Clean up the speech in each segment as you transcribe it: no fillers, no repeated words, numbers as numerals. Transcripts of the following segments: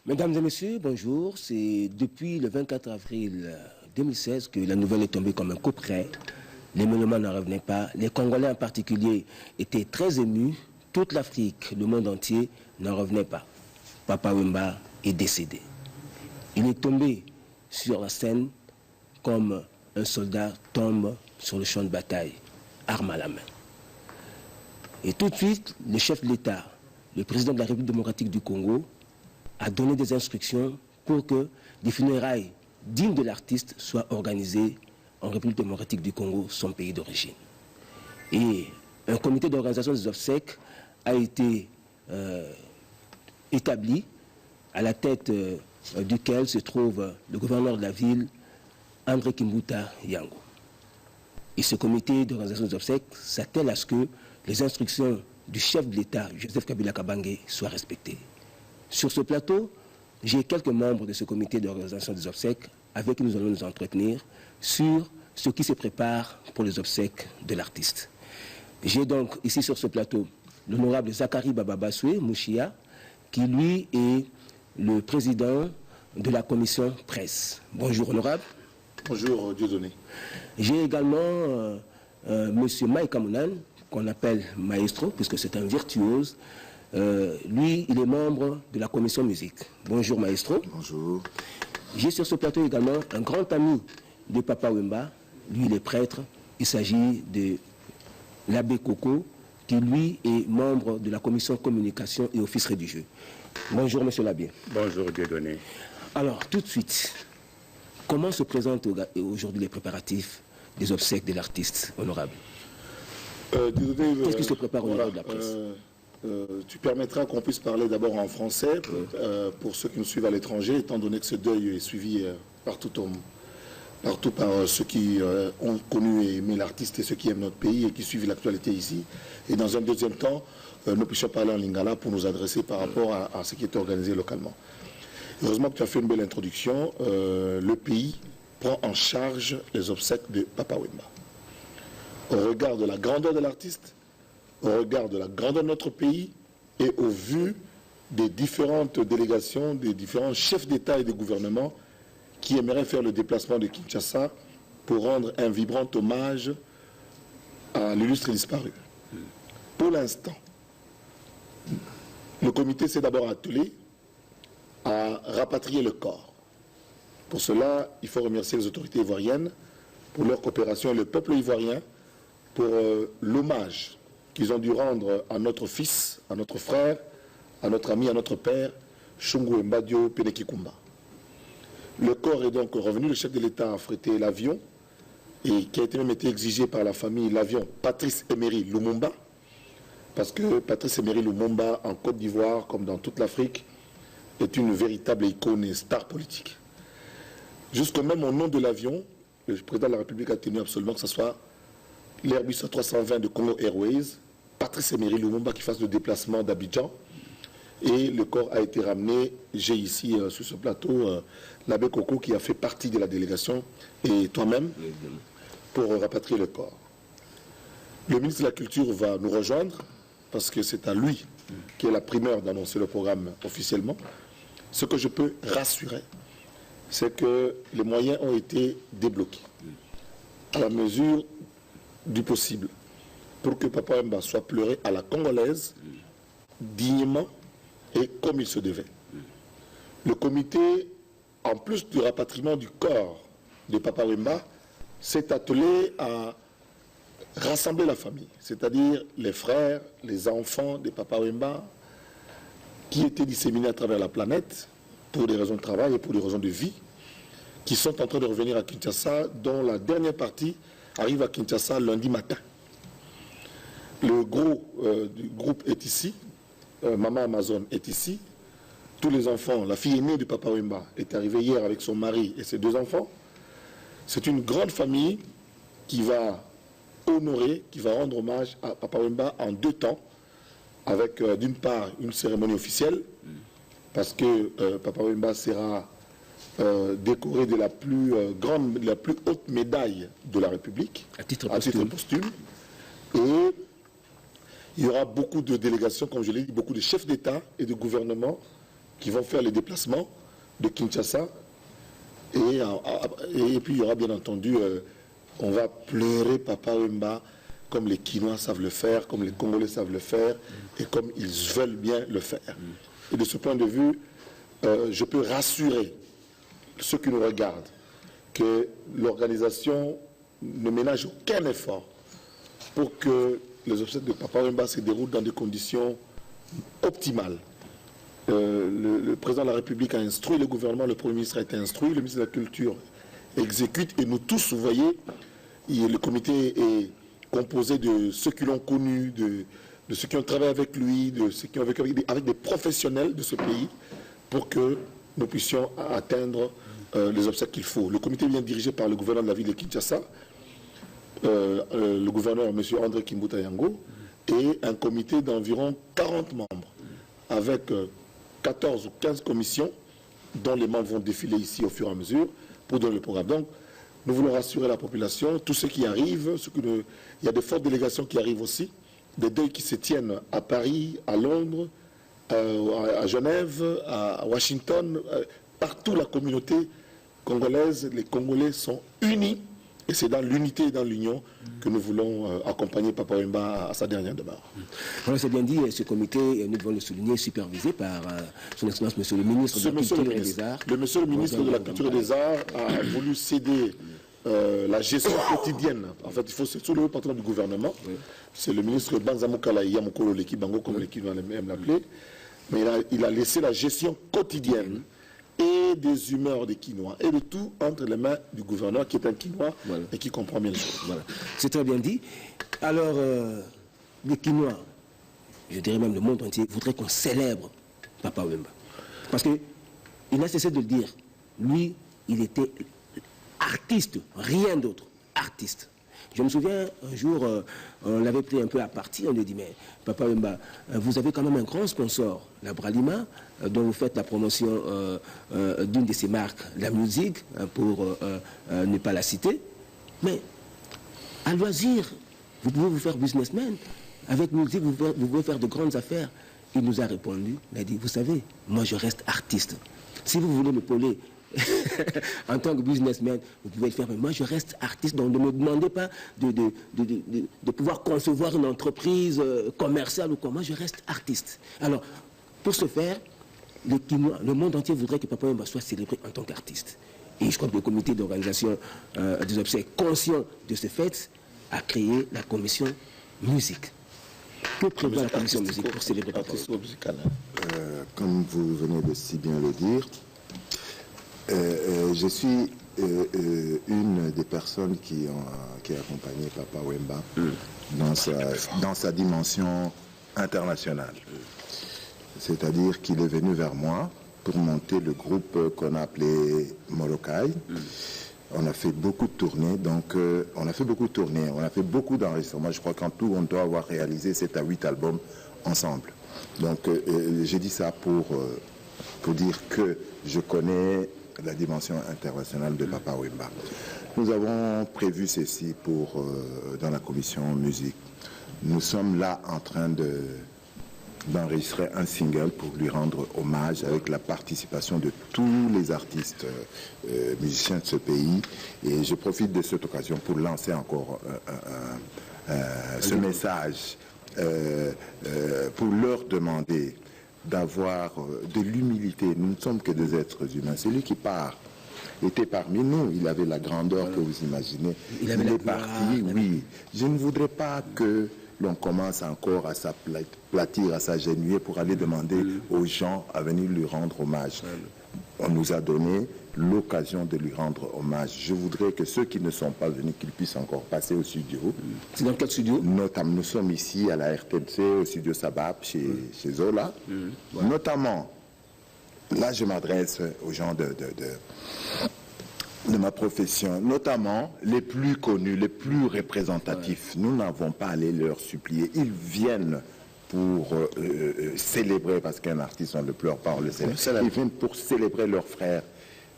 Mesdames et messieurs, bonjour. C'est depuis le 24 avril 2016 que la nouvelle est tombée comme un coup près. Les mélomanes n'en revenaient pas. Les Congolais en particulier étaient très émus. Toute l'Afrique, le monde entier, n'en revenait pas. Papa Wemba est décédé. Il est tombé sur la scène comme un soldat tombe sur le champ de bataille, arme à la main. Et tout de suite, le chef de l'État, le président de la République démocratique du Congo, a donné des instructions pour que des funérailles dignes de l'artiste soient organisées en République démocratique du Congo, son pays d'origine. Et un comité d'organisation des obsèques a été établi, à la tête duquel se trouve le gouverneur de la ville, André Kimbuta Yango. Et ce comité d'organisation des obsèques s'attelle à ce que les instructions du chef de l'État, Joseph Kabila Kabange, soient respectées. Sur ce plateau, j'ai quelques membres de ce comité d'organisation des obsèques avec qui nous allons nous entretenir sur ce qui se prépare pour les obsèques de l'artiste. J'ai donc ici sur ce plateau l'honorable Zachary Bababasoué Mouchia, qui lui est le président de la commission presse. Bonjour honorable. Bonjour Dieudonné. J'ai également monsieur Mike Amounan, qu'on appelle maestro, puisque c'est un virtuose. Lui, il est membre de la commission musique. Bonjour maestro. Bonjour. J'ai sur ce plateau également un grand ami de Papa Wemba. Lui, il est prêtre. Il s'agit de l'abbé Coco, qui lui est membre de la commission communication et office religieux. Bonjour monsieur l'abbé. Bonjour Dieudonné. Alors, tout de suite, comment se présentent aujourd'hui les préparatifs des obsèques de l'artiste honorable? Qu'est-ce qui se prépare au niveau de la presse? Tu permettras qu'on puisse parler d'abord en français pour ceux qui nous suivent à l'étranger, étant donné que ce deuil est suivi partout par ceux qui ont connu et aimé l'artiste et ceux qui aiment notre pays et qui suivent l'actualité ici. Et dans un deuxième temps, nous puissions parler en lingala pour nous adresser par rapport à ce qui est organisé localement. Heureusement que tu as fait une belle introduction. Le pays prend en charge les obsèques de Papa Wemba. Au regard de la grandeur de l'artiste, au regard de la grandeur de notre pays et au vu des différentes délégations, des différents chefs d'État et de gouvernement qui aimeraient faire le déplacement de Kinshasa pour rendre un vibrant hommage à l'illustre disparu. Pour l'instant, le comité s'est d'abord attelé à rapatrier le corps. Pour cela, il faut remercier les autorités ivoiriennes pour leur coopération et le peuple ivoirien pour l'hommage qu'ils ont dû rendre à notre fils, à notre frère, à notre ami, à notre père, Shungu Mbadio Penekikumba. Le corps est donc revenu, le chef de l'État a affrété l'avion, et qui a été même été exigé par la famille, l'avion Patrice Emery Lumumba, parce que Patrice Emery Lumumba, en Côte d'Ivoire, comme dans toute l'Afrique, est une véritable icône et star politique. Jusqu'au même au nom de l'avion, le président de la République a tenu absolument que ce soit l'Airbus A320 de Congo Airways, Patrice Emery Lumumba qui fasse le déplacement d'Abidjan. Et le corps a été ramené. J'ai ici sur ce plateau l'abbé Coco qui a fait partie de la délégation et toi-même pour rapatrier le corps. Le ministre de la Culture va nous rejoindre parce que c'est à lui qui est la primeur d'annoncer le programme officiellement. Ce que je peux rassurer, c'est que les moyens ont été débloqués à la mesure du possible pour que Papa Wemba soit pleuré à la congolaise, dignement et comme il se devait. Le comité, en plus du rapatriement du corps de Papa Wemba, s'est attelé à rassembler la famille, c'est-à-dire les frères, les enfants de Papa Wemba, qui étaient disséminés à travers la planète pour des raisons de travail et pour des raisons de vie, qui sont en train de revenir à Kinshasa, dont la dernière partie arrive à Kinshasa lundi matin. Le gros du groupe est ici, Maman Amazon est ici, tous les enfants, la fille aînée de Papa Wemba est arrivée hier avec son mari et ses deux enfants. C'est une grande famille qui va honorer, qui va rendre hommage à Papa Wemba en deux temps, avec d'une part une cérémonie officielle, parce que Papa Wemba sera décoré de la plus grande, de la plus haute médaille de la République, à titre posthume. Et il y aura beaucoup de délégations, comme je l'ai dit, beaucoup de chefs d'État et de gouvernement qui vont faire les déplacements de Kinshasa. Et puis il y aura bien entendu, on va pleurer Papa Wemba comme les Kinois savent le faire, comme les Congolais savent le faire, et comme ils veulent bien le faire. Et de ce point de vue, je peux rassurer ceux qui nous regardent que l'organisation ne ménage aucun effort pour que les obsèques de Papa Wemba se déroulent dans des conditions optimales. Le président de la République a instruit le gouvernement, le Premier ministre a été instruit, le ministre de la Culture exécute, et nous tous, vous voyez, le comité est composé de ceux qui l'ont connu, de ceux qui ont travaillé avec lui, de ceux qui ont vécu avec des professionnels de ce pays, pour que nous puissions atteindre les obstacles qu'il faut. Le comité est bien dirigé par le gouverneur de la ville de Kinshasa, le gouverneur M. André Kimbuta Yango, et un comité d'environ 40 membres, avec 14 ou 15 commissions, dont les membres vont défiler ici au fur et à mesure pour donner le programme. Donc, nous voulons rassurer la population, tous ceux qui arrivent, il y a de fortes délégations qui arrivent aussi, des deuils qui se tiennent à Paris, à Londres, à Genève, à Washington, partout la communauté congolaise, les Congolais sont unis, et c'est dans l'unité et dans l'union que nous voulons accompagner Papa Wemba à sa dernière demeure. Voilà, c'est bien dit, ce comité, nous devons le souligner, supervisé par son Excellence Monsieur le ministre de la Culture et des Arts. Monsieur le ministre de la Culture et des Arts a voulu céder la gestion quotidienne. En fait, il faut c'est sous le patron du gouvernement. Oui. C'est le ministre Banzamukala Yamukolo Lekibango, comme l'équipe aime l'appeler. Mais il a laissé la gestion quotidienne et des humeurs des Quinois et de tout entre les mains du gouverneur qui est un Quinois et qui comprend bien les choses. Voilà. C'est très bien dit. Alors, les Quinois, je dirais même le monde entier, voudraient qu'on célèbre Papa Wemba. Parce qu'il n'a cessé de le dire. Lui, il était artiste, rien d'autre, artiste. Je me souviens, un jour, on l'avait pris un peu à partie, on lui dit, mais Papa Wemba, vous avez quand même un grand sponsor, la Bralima, dont vous faites la promotion d'une de ses marques, la musique, pour ne pas la citer. Mais, à loisir, vous pouvez vous faire businessman. Avec musique, vous pouvez faire de grandes affaires. Il nous a répondu, il a dit, vous savez, moi je reste artiste. Si vous voulez m'épauler, en tant que businessman, vous pouvez le faire, mais moi je reste artiste, donc ne me demandez pas de pouvoir concevoir une entreprise commerciale ou quoi. Moi je reste artiste. Alors, pour ce faire, le monde entier voudrait que Papa Wemba soit célébré en tant qu'artiste. Et je crois que le comité d'organisation des obsèques, conscient de ce fait, a créé la commission musique. Que prévoit la commission musique pour célébrer Papa Wemba? Comme vous venez de si bien le dire, je suis une des personnes qui a accompagné Papa Wemba dans sa dimension internationale. C'est-à-dire qu'il est venu vers moi pour monter le groupe qu'on a appelé Molokai. On a fait beaucoup de tournées, on a fait beaucoup d'enregistrements. Je crois qu'en tout, on doit avoir réalisé 7 à 8 albums ensemble. Donc, j'ai dit ça pour dire que je connais la dimension internationale de Papa Wemba. Nous avons prévu ceci dans la commission musique. Nous sommes là en train d'enregistrer un single pour lui rendre hommage avec la participation de tous les artistes musiciens de ce pays. Et je profite de cette occasion pour lancer encore ce message pour leur demander d'avoir de l'humilité. Nous ne sommes que des êtres humains. Celui qui part était parmi nous. Il avait la grandeur que vous imaginez. Il est parti, oui. Je ne voudrais pas que l'on commence encore à s'aplatir, à s'agenouiller pour aller demander aux gens à venir lui rendre hommage. On nous a donné l'occasion de lui rendre hommage. Je voudrais que ceux qui ne sont pas venus, qu'ils puissent encore passer au studio. C'est dans quel studio? Notamment, nous sommes ici à la RTNC, au studio Sabab, chez Zola. Notamment, là je m'adresse aux gens de ma profession, notamment les plus connus, les plus représentatifs. Nous n'avons pas à aller leur supplier. Ils viennent pour célébrer, parce qu'un artiste, on ne le pleure pas, on le célèbre. Ils viennent pour célébrer leurs frères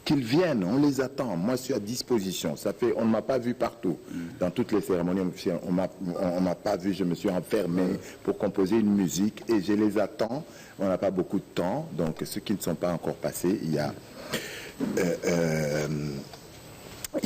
qu'ils viennent, on les attend. Moi, je suis à disposition. On ne m'a pas vu partout. Dans toutes les cérémonies, on m'a pas vu. Je me suis enfermé pour composer une musique et je les attends. On n'a pas beaucoup de temps. Donc, ceux qui ne sont pas encore passés, il y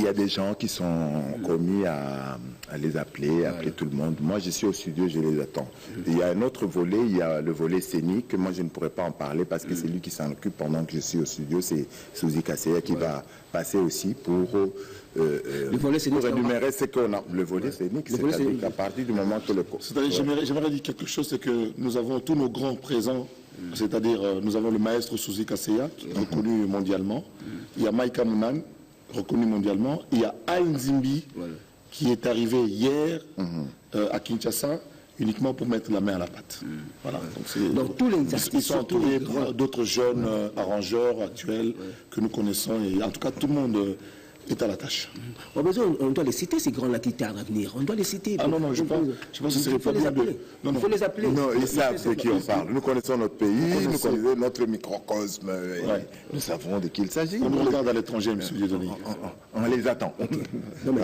a des gens qui sont commis à les appeler tout le monde. Moi, je suis au studio, je les attends. Il y a un autre volet, il y a le volet scénique. Moi, je ne pourrais pas en parler parce que c'est lui qui s'en occupe pendant que je suis au studio. C'est Suzy Kasseya qui va passer aussi pour énumérer ce qu'on a. Le volet scénique, c'est-à-dire qu'à partir du moment que le... J'aimerais dire quelque chose, c'est que nous avons tous nos grands présents. C'est-à-dire, nous avons le maestro Suzy Kasseya, qui est reconnu mondialement. Il y a Maïka Mounan, reconnu mondialement. Il y a Aïn Zimbi, qui est arrivé hier à Kinshasa, uniquement pour mettre la main à la pâte. Voilà. Donc tous les artistes, ils sont entourés d'autres jeunes arrangeurs actuels que nous connaissons. Et en tout cas, tout le monde est à la tâche. On doit les citer, ces grands-là qui tardent à venir. On doit les citer. Ah non, je pense que ce serait pas bien de... Il faut les appeler. Non, ils savent de qui on parle. Nous connaissons notre pays, nous connaissons notre microcosme. Nous savons de qui il s'agit. On nous regarde à l'étranger, M. Dieudonné. On les attend. Non, mais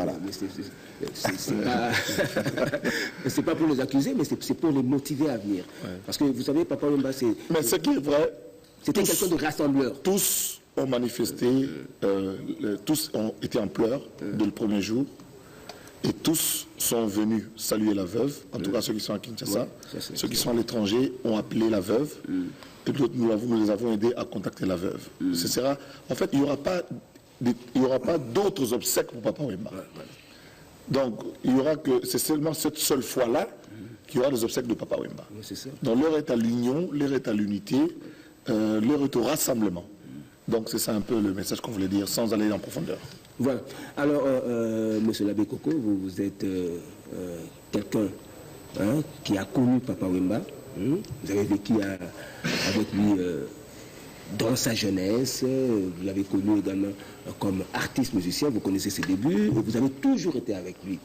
c'est pas pour les accuser, mais c'est pour les motiver à venir. Parce que vous savez, Papa Wemba, c'est... Mais ce qui est vrai... C'était quelqu'un de rassembleur. Tous ont manifesté, tous ont été en pleurs dès le premier jour, et tous sont venus saluer la veuve, en tout cas ceux qui sont à Kinshasa. Ceux qui sont à l'étranger ont appelé la veuve, et nous les avons aidés à contacter la veuve. Ce sera, en fait, il n'y aura pas d'autres obsèques pour Papa Wemba. Donc, il y aura que, c'est seulement cette seule fois-là qu'il y aura des obsèques de Papa Wemba. Donc, l'heure est à l'union, l'heure est à l'unité, l'heure est au rassemblement. Donc c'est ça un peu le message qu'on voulait dire, sans aller en profondeur. Voilà. Alors, monsieur l'abbé Coco, vous êtes quelqu'un qui a connu Papa Wemba. Vous avez vécu avec lui dans sa jeunesse. Vous l'avez connu également comme artiste musicien. Vous connaissez ses débuts. Et vous avez toujours été avec lui.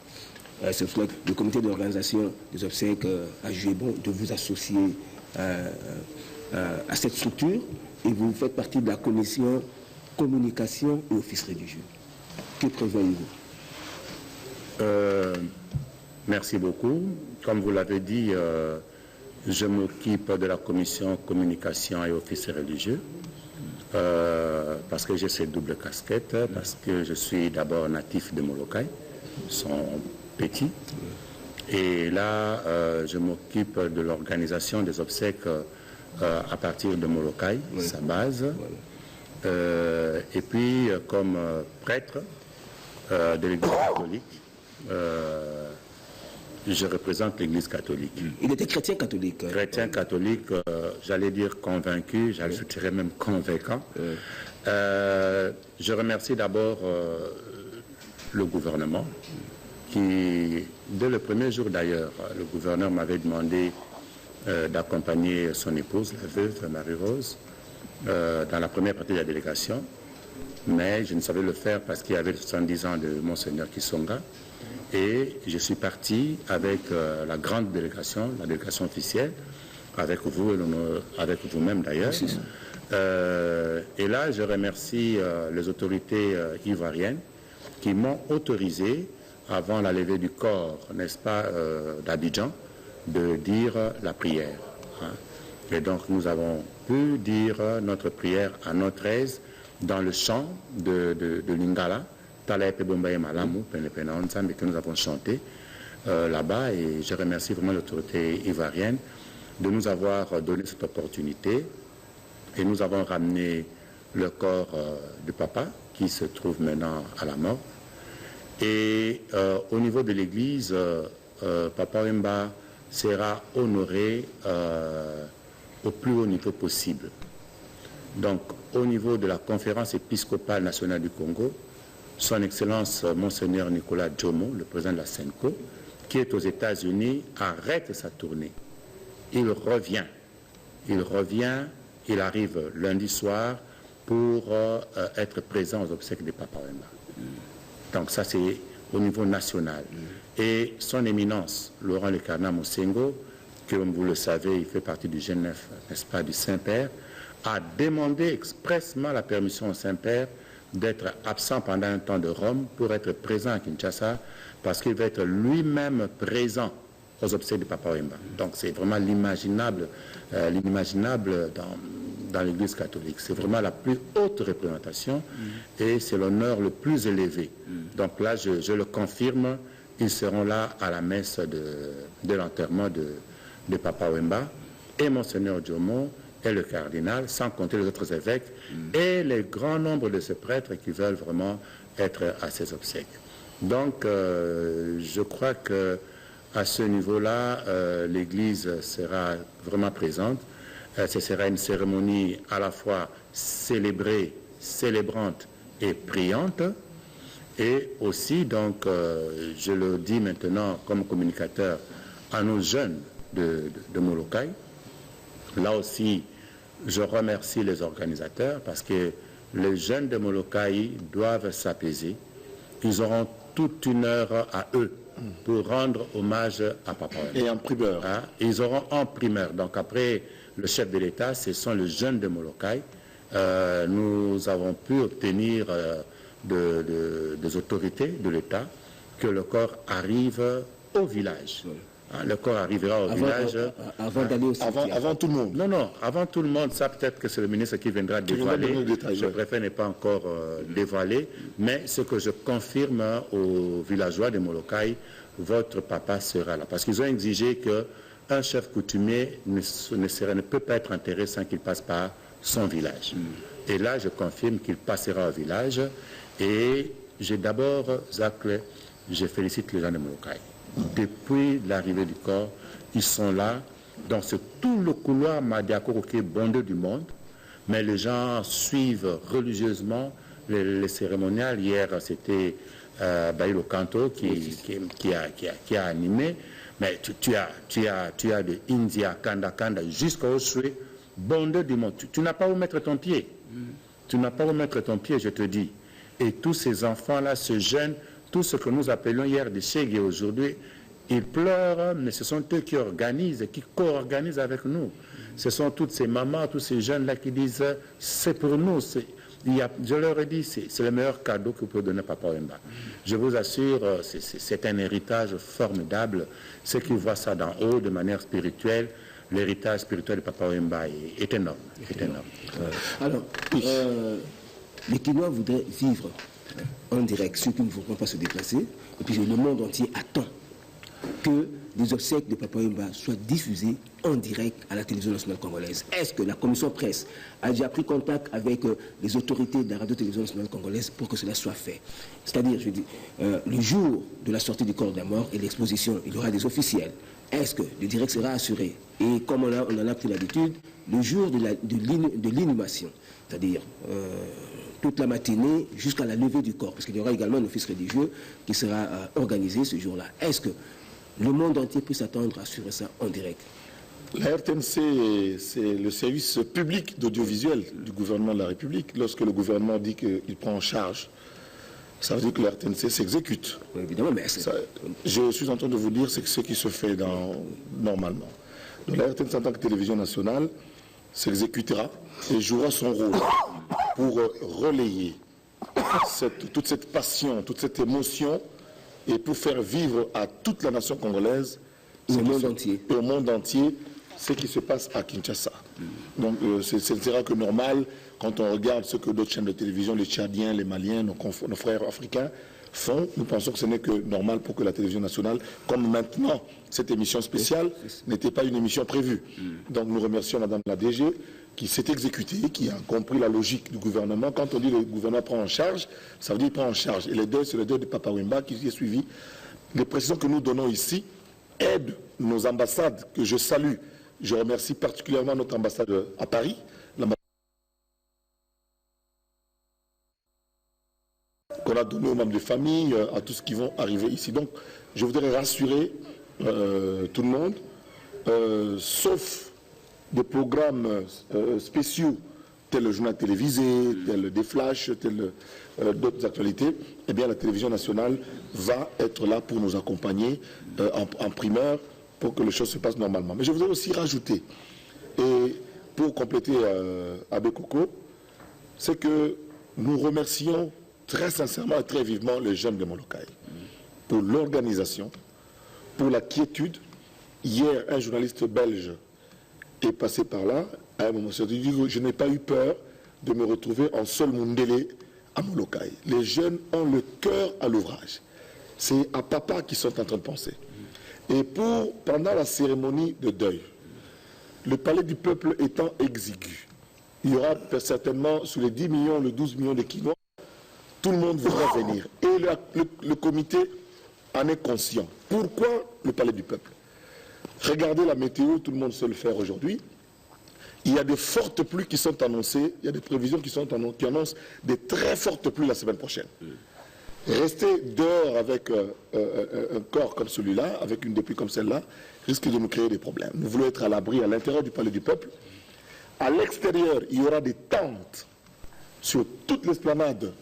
C'est pour ça que le comité d'organisation des obsèques a jugé bon de vous associer à cette structure. Et vous faites partie de la commission communication et office religieux. Que prévoyez-vous? Merci beaucoup. Comme vous l'avez dit, je m'occupe de la commission communication et office religieux parce que j'ai cette double casquette, parce que je suis d'abord natif de Molokai, son petit, et là je m'occupe de l'organisation des obsèques à partir de Molokai, sa base, et puis comme prêtre de l'Église catholique, je représente l'Église catholique. Il était chrétien catholique. Chrétien catholique, j'allais dire convaincu, j'ajouterais même convaincant. Je remercie d'abord le gouvernement qui, dès le premier jour d'ailleurs, le gouverneur m'avait demandé d'accompagner son épouse, la veuve Marie-Rose, dans la première partie de la délégation. Mais je ne savais le faire parce qu'il y avait 70 ans de Monseigneur Kisonga. Et je suis parti avec la grande délégation, la délégation officielle, avec vous et avec vous-même d'ailleurs. Et là, je remercie les autorités ivoiriennes qui m'ont autorisé, avant la levée du corps, n'est-ce pas, d'Abidjan, de dire la prière. Et donc nous avons pu dire notre prière à notre aise dans le chant de Lingala, que nous avons chanté là-bas, et je remercie vraiment l'autorité ivoirienne de nous avoir donné cette opportunité, et nous avons ramené le corps du papa qui se trouve maintenant à la mort. Et au niveau de l'église, Papa Wemba sera honoré au plus haut niveau possible. Donc, au niveau de la conférence épiscopale nationale du Congo, son Excellence Monseigneur Nicolas Djomo, le président de la SENCO, qui est aux États-Unis, arrête sa tournée. Il revient. Il arrive lundi soir pour être présent aux obsèques de Papa Wemba. Donc ça, c'est au niveau national. Et son éminence, Laurent Le Cardinal Mosengo, que comme vous le savez, il fait partie du G9, n'est-ce pas, du Saint-Père, a demandé expressement la permission au Saint-Père d'être absent pendant un temps de Rome pour être présent à Kinshasa, parce qu'il va être lui-même présent aux obsèques de Papa Wemba. Donc c'est vraiment l'inimaginable dans l'Église catholique. C'est vraiment la plus haute représentation et c'est l'honneur le plus élevé. Donc là, je le confirme, ils seront là à la messe de l'enterrement de Papa Wemba, et Monseigneur Djomo et le cardinal, sans compter les autres évêques, et les grands nombres de ces prêtres qui veulent vraiment être à ces obsèques. Donc, je crois que à ce niveau-là, l'Église sera vraiment présente. Ce sera une cérémonie à la fois célébrée, célébrante et priante. Et aussi, donc, je le dis maintenant comme communicateur à nos jeunes de Molokai. Là aussi, je remercie les organisateurs parce que les jeunes de Molokai doivent s'apaiser. Ils auront toute une heure à eux pour rendre hommage à Papa Wemba. Et en primeur. Hein? Ils auront en primeur. Donc après le chef de l'État, ce sont les jeunes de Molokai. Nous avons pu obtenir des autorités de l'État que le corps arrive au village. Hein, le corps arrivera au village. Avant d'aller au cimetière. Avant tout le monde. Non, avant tout le monde, ça peut-être que c'est le ministre qui viendra dévoiler. Je préfère ne pas encore dévoiler, mais ce que je confirme aux villageois de Molokai, votre papa sera là. Parce qu'ils ont exigé qu'un chef coutumier ne peut pas être enterré sans qu'il passe par son village. Et là, je confirme qu'il passera au village. Et j'ai d'abord, Zach, je félicite les gens de Molokai. Depuis l'arrivée du corps, ils sont là. Donc c'est tout le couloir Madiakoro qui est bondé du monde, mais les gens suivent religieusement les cérémoniales. Hier, c'était Baïlo Kanto qui a animé, mais tu as de India, Kanda, jusqu'au Shui, bondé du monde. Tu n'as pas où mettre ton pied. Tu n'as pas où mettre ton pied, je te dis. Et tous ces enfants-là, ce jeune, tout ce que nous appelions hier des Chègues aujourd'hui, ils pleurent, mais ce sont eux qui organisent, qui co-organisent avec nous. Ce sont toutes ces mamans, tous ces jeunes-là qui disent, c'est pour nous. Je leur ai dit, c'est le meilleur cadeau que vous pouvez donner à Papa Wemba. Je vous assure, c'est un héritage formidable. Ceux qui voient ça d'en haut, de manière spirituelle, l'héritage spirituel de Papa Wemba est énorme. Alors, les Kinois voudraient vivre en direct, ceux qui ne voudront pas se déplacer, et puis le monde entier attend que les obsèques de Papa Wemba soient diffusées en direct à la télévision nationale congolaise. Est-ce que la commission presse a déjà pris contact avec les autorités de la radio-télévision nationale congolaise pour que cela soit fait? C'est-à-dire, je dis, le jour de la sortie du corps de la mort et l'exposition, il y aura des officiels. Est-ce que le direct sera assuré? Et comme on en a pris l'habitude, le jour de l'inhumation, c'est-à-dire toute la matinée jusqu'à la levée du corps, parce qu'il y aura également un office religieux qui sera organisé ce jour-là. Est-ce que le monde entier peut s'attendre à assurer ça en direct? La RTNC, c'est le service public d'audiovisuel du gouvernement de la République. Lorsque le gouvernement dit qu'il prend en charge, ça veut dire que la RTNC s'exécute. Oui, évidemment, mais je suis en train de vous dire c'est ce qui se fait normalement. Donc la RTNC en tant que télévision nationale s'exécutera et jouera son rôle pour relayer toute cette passion, toute cette émotion et pour faire vivre à toute la nation congolaise et au monde entier ce qui se passe à Kinshasa. Donc ce sera que normal quand on regarde ce que d'autres chaînes de télévision, les Tchadiens, les Maliens, nos frères africains font. Nous pensons que ce n'est que normal pour que la télévision nationale, comme maintenant cette émission spéciale n'était pas une émission prévue. Donc nous remercions Madame la DG qui s'est exécutée, qui a compris la logique du gouvernement. Quand on dit que le gouvernement prend en charge, ça veut dire qu'il prend en charge. Et le deuil, c'est le deuil de Papa Wemba qui est suivi. Les précisions que nous donnons ici aident nos ambassades, que je salue. Je remercie particulièrement notre ambassade à Paris, qu'on a donné aux membres de famille, à tous ceux qui vont arriver ici. Donc, je voudrais rassurer tout le monde, sauf des programmes spéciaux, tels le journal télévisé, tels des flashs, tels d'autres actualités, eh bien la télévision nationale va être là pour nous accompagner en primeur pour que les choses se passent normalement. Mais je voudrais aussi rajouter, et pour compléter Abbé Koko, c'est que nous remercions très sincèrement et très vivement les jeunes de Molokai pour l'organisation, pour la quiétude. Hier, un journaliste belge est passé par là. À un moment, il dit « Je n'ai pas eu peur de me retrouver en seul Mundélé à Molokai. » Les jeunes ont le cœur à l'ouvrage. C'est à papa qu'ils sont en train de penser. Et pendant la cérémonie de deuil, le palais du peuple étant exigu, il y aura certainement sur les 10 millions, les 12 millions de Quinois, tout le monde voudra venir. Et le comité en est conscient. Pourquoi le palais du peuple? Regardez la météo, tout le monde sait le faire aujourd'hui. Il y a de fortes pluies qui sont annoncées, il y a des prévisions qui annoncent des très fortes pluies la semaine prochaine. Rester dehors avec un corps comme celui-là, avec une pluie comme celle-là, risque de nous créer des problèmes. Nous voulons être à l'abri à l'intérieur du palais du peuple. À l'extérieur, il y aura des tentes sur toute l'esplanade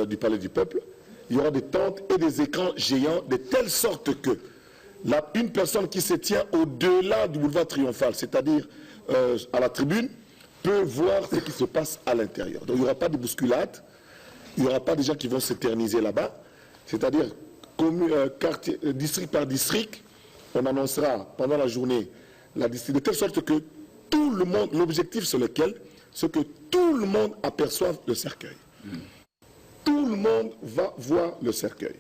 du palais du peuple. Il y aura des tentes et des écrans géants de telle sorte que une personne qui se tient au-delà du boulevard Triomphal, c'est-à-dire à la tribune, peut voir ce qui se passe à l'intérieur. Donc il n'y aura pas de bousculade, il n'y aura pas de gens qui vont s'éterniser là-bas. C'est-à-dire, district par district, on annoncera pendant la journée la district, de telle sorte que tout le monde, l'objectif sur lequel, c'est que tout le monde aperçoive le cercueil. Tout le monde va voir le cercueil.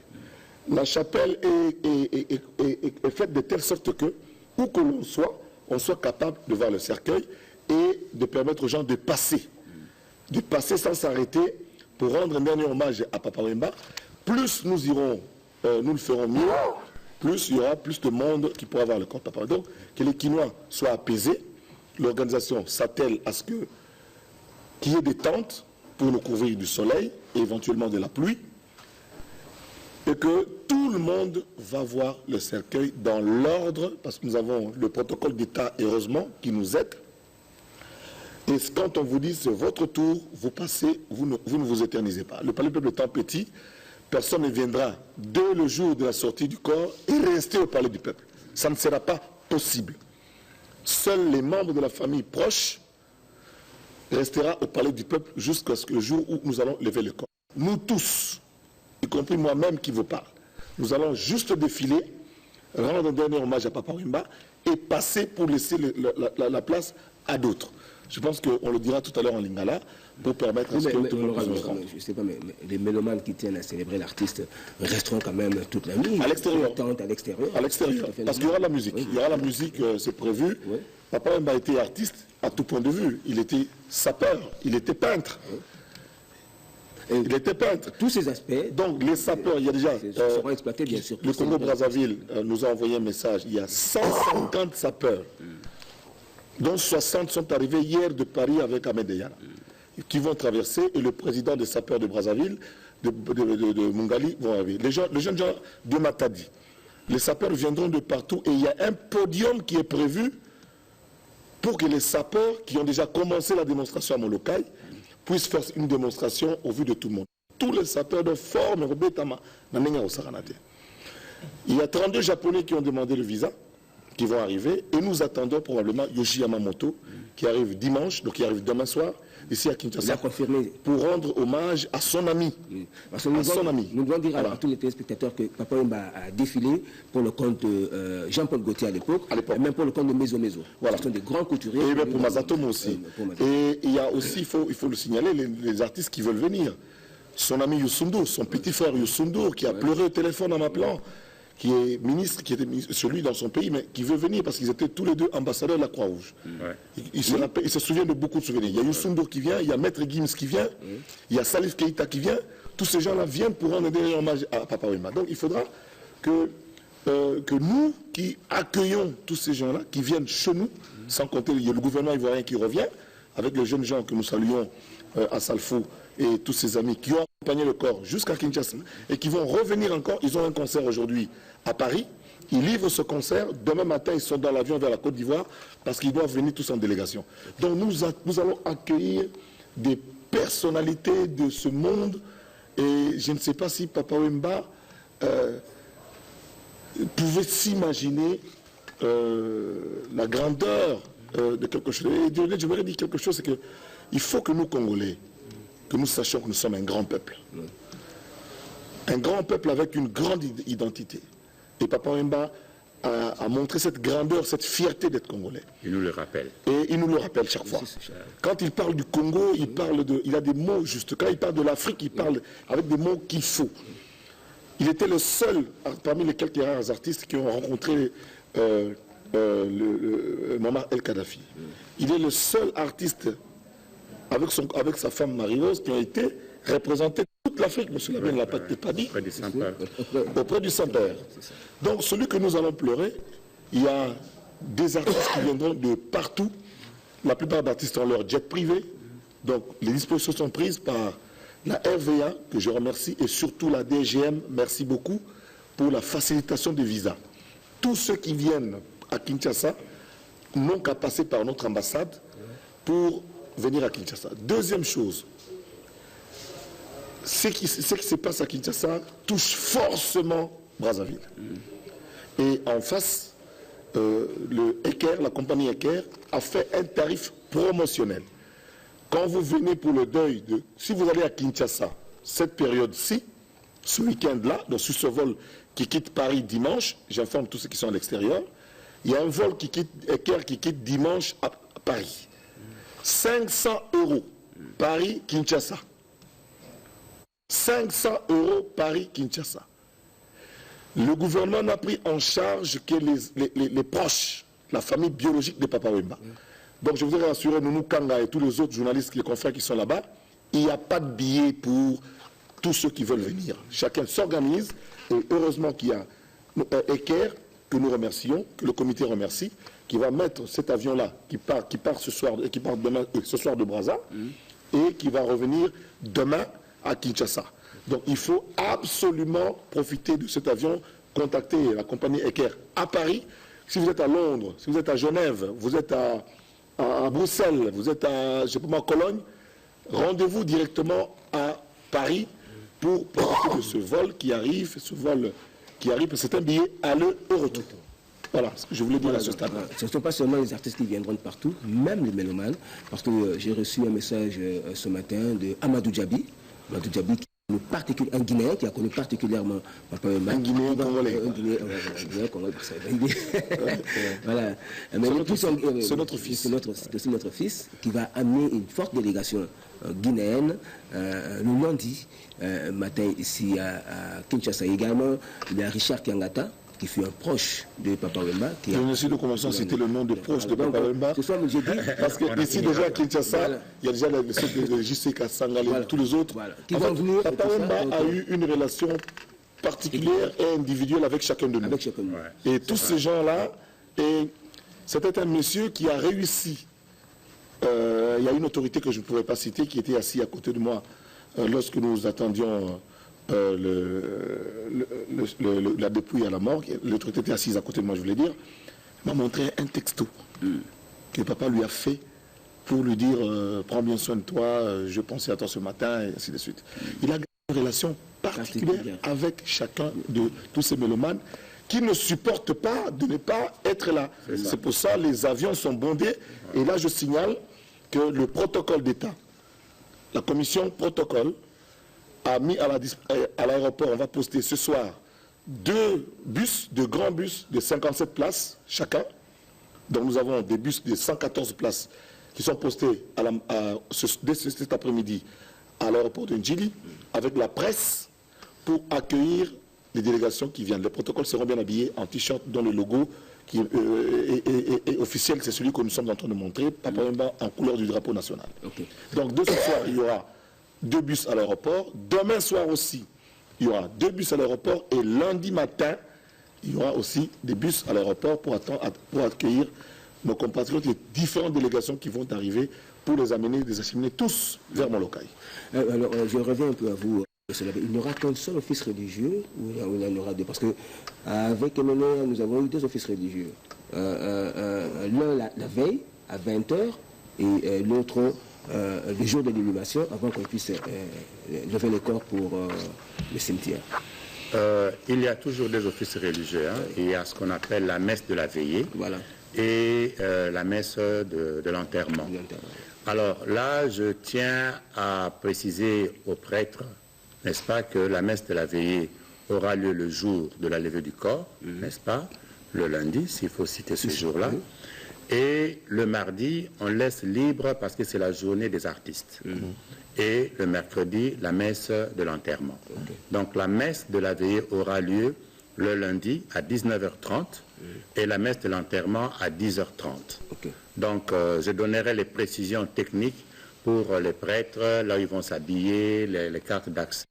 La chapelle est faite de telle sorte que, où que l'on soit, on soit capable de voir le cercueil et de permettre aux gens de passer sans s'arrêter pour rendre un dernier hommage à Papa Wemba. Plus nous irons, nous le ferons mieux, plus il y aura plus de monde qui pourra voir le corps de Papa Wemba. Donc, que les Quinois soient apaisés, l'organisation s'attelle à ce qu'il y ait des tentes pour nous couvrir du soleil et éventuellement de la pluie, et que tout le monde va voir le cercueil dans l'ordre, parce que nous avons le protocole d'État, heureusement, qui nous aide. Et quand on vous dit c'est votre tour, vous passez, vous ne vous éternisez pas. Le palais du peuple étant petit, personne ne viendra dès le jour de la sortie du corps et rester au palais du peuple. Ça ne sera pas possible. Seuls les membres de la famille proche resteront au palais du peuple jusqu'à ce que le jour où nous allons lever le corps. Nous tous, y compris moi-même qui vous parle, nous allons juste défiler, rendre un dernier hommage à Papa Wemba et passer pour laisser la place à d'autres. Je pense qu'on le dira tout à l'heure en lingala pour permettre à ce que tout le monde puisse nous rendre. Je ne sais pas, mais les mélomanes qui tiennent à célébrer l'artiste resteront quand même toute la nuit. À l'extérieur. À l'extérieur. À l'extérieur. Parce qu'il y aura la musique. Oui. Il y aura la musique, c'est prévu. Oui. Papa Wemba était artiste à tout point de vue. Il était sapeur, il était peintre. Oui. Il était peintre. Tous ces aspects. Donc les sapeurs, il y a déjà. Seront exploités, bien sûr. Le Congo-Brazzaville nous a envoyé un message. Il y a 150 sapeurs, dont 60 sont arrivés hier de Paris avec Ahmed Eyana, qui vont traverser, et le président des sapeurs de Brazzaville, de Mungali, vont arriver. Les jeunes gens de Matadi. Les sapeurs viendront de partout et il y a un podium qui est prévu pour que les sapeurs qui ont déjà commencé la démonstration à Molokai puissent faire une démonstration au vu de tout le monde. Tous les sapeurs de forme, il y a 32 Japonais qui ont demandé le visa, qui vont arriver, et nous attendons probablement Yoshi Yamamoto, qui arrive dimanche, donc qui arrive demain soir, ici à Kinshasa, pour rendre hommage à son ami. Parce que nous devons dire à tous les téléspectateurs que Papa Wemba a défilé pour le compte de Jean-Paul Gaultier à l'époque, et même pour le compte de Mezo Mezo. Voilà. Ce sont des grands couturiers. Et même pour Mazatomo aussi. Et il y a aussi, il faut le signaler, les artistes qui veulent venir. Son ami Youssoundour, son petit frère Youssoundour, qui a pleuré au téléphone en m'appelant, qui est ministre, qui était celui dans son pays, mais qui veut venir parce qu'ils étaient tous les deux ambassadeurs de la Croix-Rouge. Il se souvient de beaucoup de souvenirs. Il y a Youssoundour qui vient, il y a Maître Gims qui vient, il y a Salif Keïta qui vient. Tous ces gens-là viennent pour rendre un dernier hommage à Papa Wemba. Donc il faudra que nous qui accueillons tous ces gens-là, qui viennent chez nous, sans compter il y a le gouvernement ivoirien qui revient, avec les jeunes gens que nous saluons à Salfou et tous ses amis qui ont accompagné le corps jusqu'à Kinshasa et qui vont revenir encore. Ils ont un concert aujourd'hui à Paris. Ils livrent ce concert. Demain matin, ils sont dans l'avion vers la Côte d'Ivoire parce qu'ils doivent venir tous en délégation. Donc nous allons accueillir des personnalités de ce monde et je ne sais pas si Papa Wemba pouvait s'imaginer la grandeur de quelque chose. Et je voudrais dire quelque chose, c'est qu'il faut que nous, Congolais, que nous sachions que nous sommes un grand peuple. Un grand peuple avec une grande identité. Et Papa Wemba a montré cette grandeur, cette fierté d'être congolais. Il nous le rappelle. Et il nous le rappelle chaque fois. Quand il parle du Congo, il a des mots juste. Quand il parle de l'Afrique, il parle avec des mots qu'il faut. Il était le seul, parmi les quelques rares artistes qui ont rencontré Muammar El-Kadhafi. Il est le seul artiste avec sa femme Marie-Rose qui ont été représentés toute l'Afrique, M. Labé ne l'a pas dit, auprès du Saint-Père. Donc celui que nous allons pleurer, il y a des artistes qui viendront de partout. La plupart d'artistes ont leur jet privé. Donc les dispositions sont prises par la RVA, que je remercie, et surtout la DGM, merci beaucoup, pour la facilitation des visas. Tous ceux qui viennent à Kinshasa n'ont qu'à passer par notre ambassade pour venir à Kinshasa. Deuxième chose, ce qui se passe à Kinshasa touche forcément Brazzaville. Et en face, la compagnie Eker a fait un tarif promotionnel. Quand vous venez pour le deuil, si vous allez à Kinshasa, cette période-ci, ce week-end-là, donc sur ce vol qui quitte Paris dimanche, j'informe tous ceux qui sont à l'extérieur, il y a un vol Eker qui quitte dimanche à Paris. 500 €, Paris-Kinshasa. 500 € Paris-Kinshasa. Le gouvernement n'a pris en charge que les proches, la famille biologique de Papa Wemba. Donc je voudrais rassurer Nounou Kanga et tous les autres journalistes, les confrères qui sont là-bas, il n'y a pas de billet pour tous ceux qui veulent venir. Chacun s'organise et heureusement qu'il y a Eker, que nous remercions, que le comité remercie, qui va mettre cet avion-là, qui part ce soir, qui part demain, ce soir de Brazza, et qui va revenir demain à Kinshasa. Donc il faut absolument profiter de cet avion, contacter la compagnie Eker à Paris. Si vous êtes à Londres, si vous êtes à Genève, vous êtes à Bruxelles, vous êtes à, je sais pas, Cologne, rendez-vous directement à Paris pour profiter de ce vol qui arrive, c'est un billet aller au retour. Voilà ce que je voulais dire à ce stade. Ce ne sont pas seulement les artistes qui viendront de partout, même les mélomanes, parce que j'ai reçu un message ce matin de Amadou Djabi, un Guinéen qui a connu particulièrement Papa Wemba. Un Guinéen congolais. Voilà. C'est notre fils. C'est notre fils qui va amener une forte délégation guinéenne le lundi matin ici à Kinshasa. Également, il y a Richard Kiangata, qui fut un proche de Papa Wemba. Je ne sais pas comment c'était le nom de proche de Papa Wemba. Parce que ici déjà à Kinshasa, il y a déjà le JCK Sangal et tous les autres. Papa Wemba a eu une relation particulière et individuelle avec chacun de nous. Et tous ces gens-là, c'était un monsieur qui a réussi. Il y a une autorité que je ne pourrais pas citer qui était assis à côté de moi lorsque nous attendions la dépouille à la morgue. L'autorité était assise à côté de moi, je voulais dire, m'a montré un texto que papa lui a fait pour lui dire prends bien soin de toi, je pensais à toi ce matin, et ainsi de suite. Il a une relation particulière avec chacun de tous ces mélomanes qui ne supportent pas de ne pas être là. C'est pour ça que les avions sont bondés. Et là, je signale que le protocole d'État, la commission protocole, a mis à l'aéroport, on va poster ce soir 2 bus, 2 grands bus de 57 places chacun. Donc nous avons des bus de 114 places qui sont postés dès cet après-midi à l'aéroport de Ndjili avec la presse pour accueillir les délégations qui viennent. Les protocoles seront bien habillés en t-shirt dont le logo qui est officiel, c'est celui que nous sommes en train de montrer, Papa Wemba en couleur du drapeau national. Donc de ce soir, il y aura 2 bus à l'aéroport. Demain soir aussi, il y aura 2 bus à l'aéroport. Et lundi matin, il y aura aussi des bus à l'aéroport pour accueillir nos compatriotes et différentes délégations qui vont arriver pour les acheminer tous vers Molokai. Alors, je reviens un peu à vous. Il n'y aura qu'un seul office religieux ou il y en aura 2? Parce qu'avec MNR, nous avons eu 2 offices religieux. L'un la veille, à 20h, et l'autre le jour de l'inhumation, avant qu'on puisse lever le corps pour le cimetière. Il y a toujours des offices religieux. Il y a ce qu'on appelle la messe de la veillée. Voilà. et la messe de l'enterrement. Alors là, je tiens à préciser aux prêtres, n'est-ce pas, que la messe de la veillée aura lieu le jour de la levée du corps, n'est-ce pas, le lundi, s'il faut citer ce jour-là. Et le mardi, on laisse libre parce que c'est la journée des artistes. Et le mercredi, la messe de l'enterrement. Donc la messe de la veillée aura lieu le lundi à 19h30 et la messe de l'enterrement à 10h30. Donc je donnerai les précisions techniques pour les prêtres, là où ils vont s'habiller, les cartes d'accès.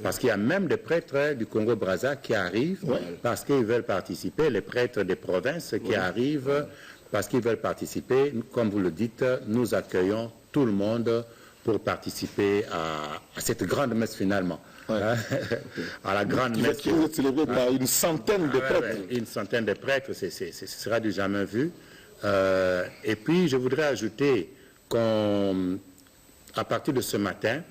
Parce qu'il y a même des prêtres du Congo-Brazza qui arrivent parce qu'ils veulent participer, les prêtres des provinces qui arrivent parce qu'ils veulent participer. Comme vous le dites, nous accueillons tout le monde pour participer à cette grande messe finalement. À la grande messe. Qui va être célébrée par une centaine de prêtres. Une centaine de prêtres, ce sera du jamais vu. Et puis je voudrais ajouter qu'à partir de ce matin,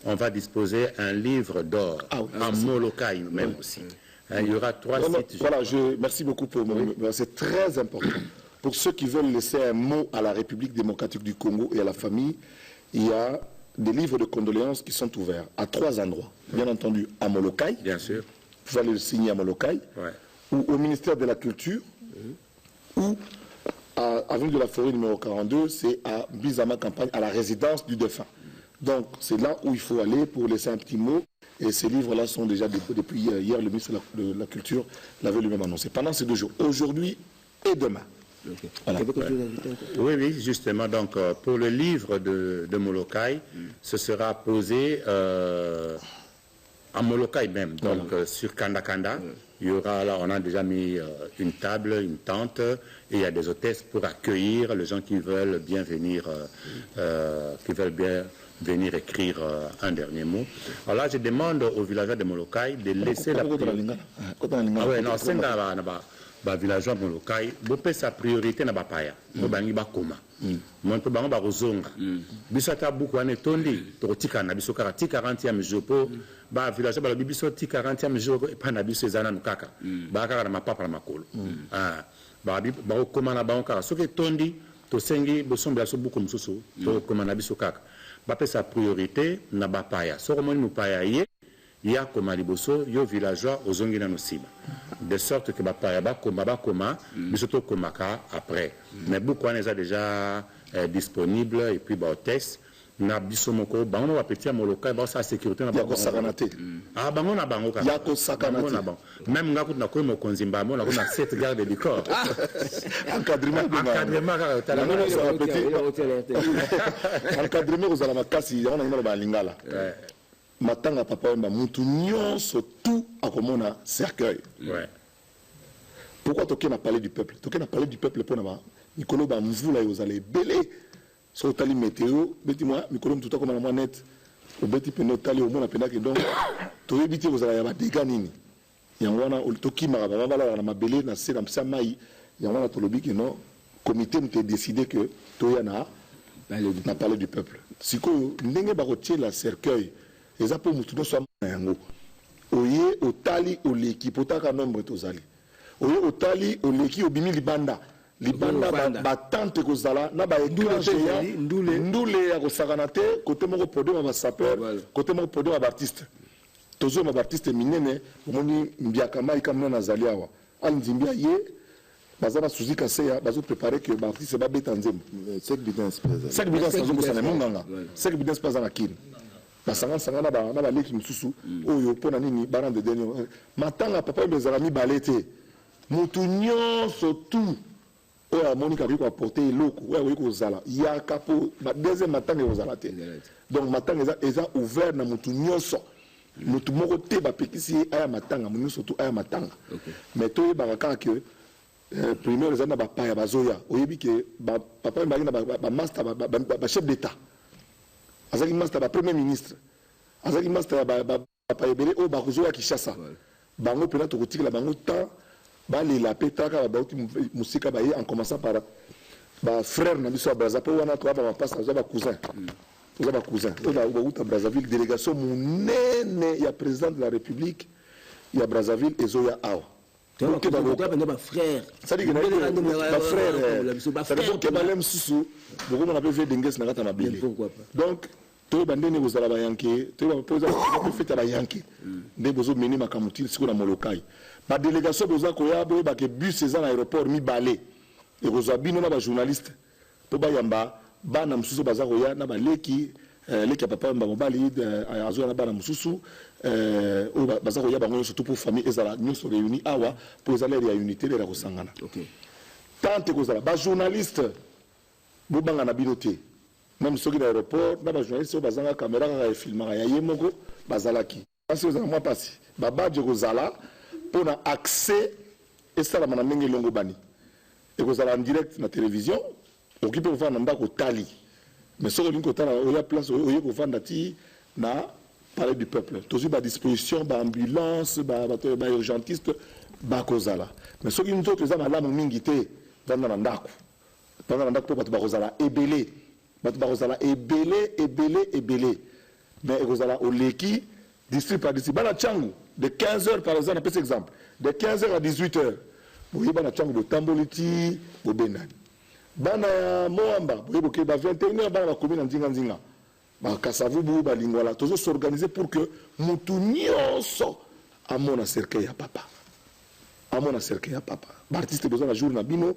on va disposer un livre d'or en Molokai même aussi. Il y aura 3 sites. Voilà, merci beaucoup pour c'est très important. Pour ceux qui veulent laisser un mot à la République démocratique du Congo et à la famille, il y a des livres de condoléances qui sont ouverts à 3 endroits. Bien entendu, à Molokai. Bien sûr. Vous allez le signer à Molokai. Ou au ministère de la Culture. Ou à Avenue de la Forêt numéro 42, c'est à Bizama Campagne, à la résidence du défunt. Donc, c'est là où il faut aller pour laisser un petit mot. Et ces livres-là sont déjà, depuis hier, le ministre de la Culture l'avait lui-même annoncé. Pendant ces 2 jours, aujourd'hui et demain. Voilà. Oui, justement. Donc, pour le livre de Molokai, ce sera posé à Molokai même, donc sur Kanda. Il y aura, là, on a déjà mis une table, une tente, et il y a des hôtesses pour accueillir les gens qui veulent bien venir, venir écrire un dernier mot. Alors là, je demande aux villageois de Molokai de laisser la priorité. Ah ouais, non, c'est ba villageois Molokai, bopé sa priorité na bapaya, bobangi bakoma. Mon pe bango ba kozonga. Biso ata buku ane tondi, to tika na biso kaka ti 40e jour po ba villageois ba biso ti 40e jour e pa na biso ezana nukaka. Ba kaka na mapapa na makolo. Ah, ba koma na bango kaka soki tondi to sengi bosomba so buku mususu, to koma na biso kaka. Ba pe sa priorité na bapaya. So komoni mupaya ye ya koma liboso yo villageois ozongi na nosiba. De sorte que bapaya bakoma bisoto komaka après. Mais beaucoup on est déjà disponible et puis ba hôtesse na bisomoko bango ba petit Molokai ba sa sécurité na bango sakanate. Ah bango na bango ka. Ya ko sakanate. Même ngaku na ko mo konzimba mo na ko na 7 gardes du corps. Encadrement ka tala encadrement aux alamakasi on a ba lingala. Matanga papa Wemba mutu nyonso tout à komona cercueil. Pourquoi toke na parler du peuple? Toke na parler du peuple pour na Nikolo ba mvula yo zale belé. So tali météo, beti moi Nikolo mtuta comme na net. Au beti peno tali au mona pena que donc to yebiti vous allez ba dégâts nini. Yangwana toki maraba bala na mabelé na se na msamai. Yangwana tolobi que non comité m'te décidé que toyana na parler du peuple. Siko ndenge ba rotier la cercueil. Les apôtres mutuno soit yango. Oye otali oleki potaka nombre tozali. Oye otali oleki obimi libanda. Libanda batante kozala na ba éclairage ya ndule ya kosakanate côté moko produit ba sapeur côté moko produit ba artiste. Tozo ba artiste minene omoni mbiaka mai kamna na zali awa. Al nzimbia ye bazana suzika seya bazo préparer que ba artiste ba beta nzembo. 5 bidens présents. 5 bidens bazo kosana monganga. 5 bidens pas na kin. Basanga na ba leki mususu oyo pona nini barande denyo matanga papa bezala mi balete mutu nyonso tout oya monika biko apporter eloko oya biko zala ya kapo ma deuxième matanga ozala te donc matanga eza ouvert na mutu nyonso mutu moko te ba pekisi aya matanga mutu surtout aya matanga mais to ba kaka que premier les na ba paya bazoya oyebi ke ba papa mbaki na ba master ba chef d'état azaki master ba premier ministre azaki master ba ebele o ba kuzoya Kinshasa bango pena to kotikela bango temps ba lela petaka ba uti musika ba en commençant par ba frère na biso Brazza po wana to ba pasta ba cousin to ba cousin to ba uta Brazzaville délégation munene ya président de la République ya Brazzaville ezoya awa frère. Ça dit que frère, que Balem Soussou, beaucoup on appelle fait Dengues Nagata Mabili. Donc, toi, bandene vous allez bayanke, toi, poser un fait à bayanke. Des besoins mini makamuti, c'est qu'on a molokai. Ma délégation besoin qu'on y a, bah que bus c'est à l'aéroport mi balé. Et vous avez bien on journaliste. Pour bayamba, bana msusu baza koya na baleki. Leki papa mbamobali azo na bana mususu baza koya bango surtout pour famille ezala nyonso réunis awa pour ezala ya unité de la kosangana. OK. Tante kozala ba journaliste bo banga na binoté. Même ceux qui l'aéroport na ba journaliste bazanga caméra ka filmaka ya yemoko bazalaki. Parce que moi passi ba badje kozala pour na accès esala mana ndenge longo bani. Et kozala en direct na télévision occupé ko fa na ndako tali. Mais ce qu'il y a place où il y a parler du peuple. Toujours à disposition, ambulance, urgentiste, bakozala. Mais ce qui nous autres, c'est la mingité dans l'andako. Dans l'andako, bakozala ébélé. Bakozala ébélé. Mais bakozala au leki, district par district. Bana Tchangou, de 15h par exemple, un exemple, de 15h à 18h. Vous voyez, Bana Tchangou, de Tamboliti, au Benani. Bana Moamba, vous voyez, 21h, bana commune en Zinganzinga. Kasavubu, Balingwala, toujours s'organiser pour que Moutounioso à mon cercueil à papa. À mon cercueil à papa. L'artiste besoin la journée Bino,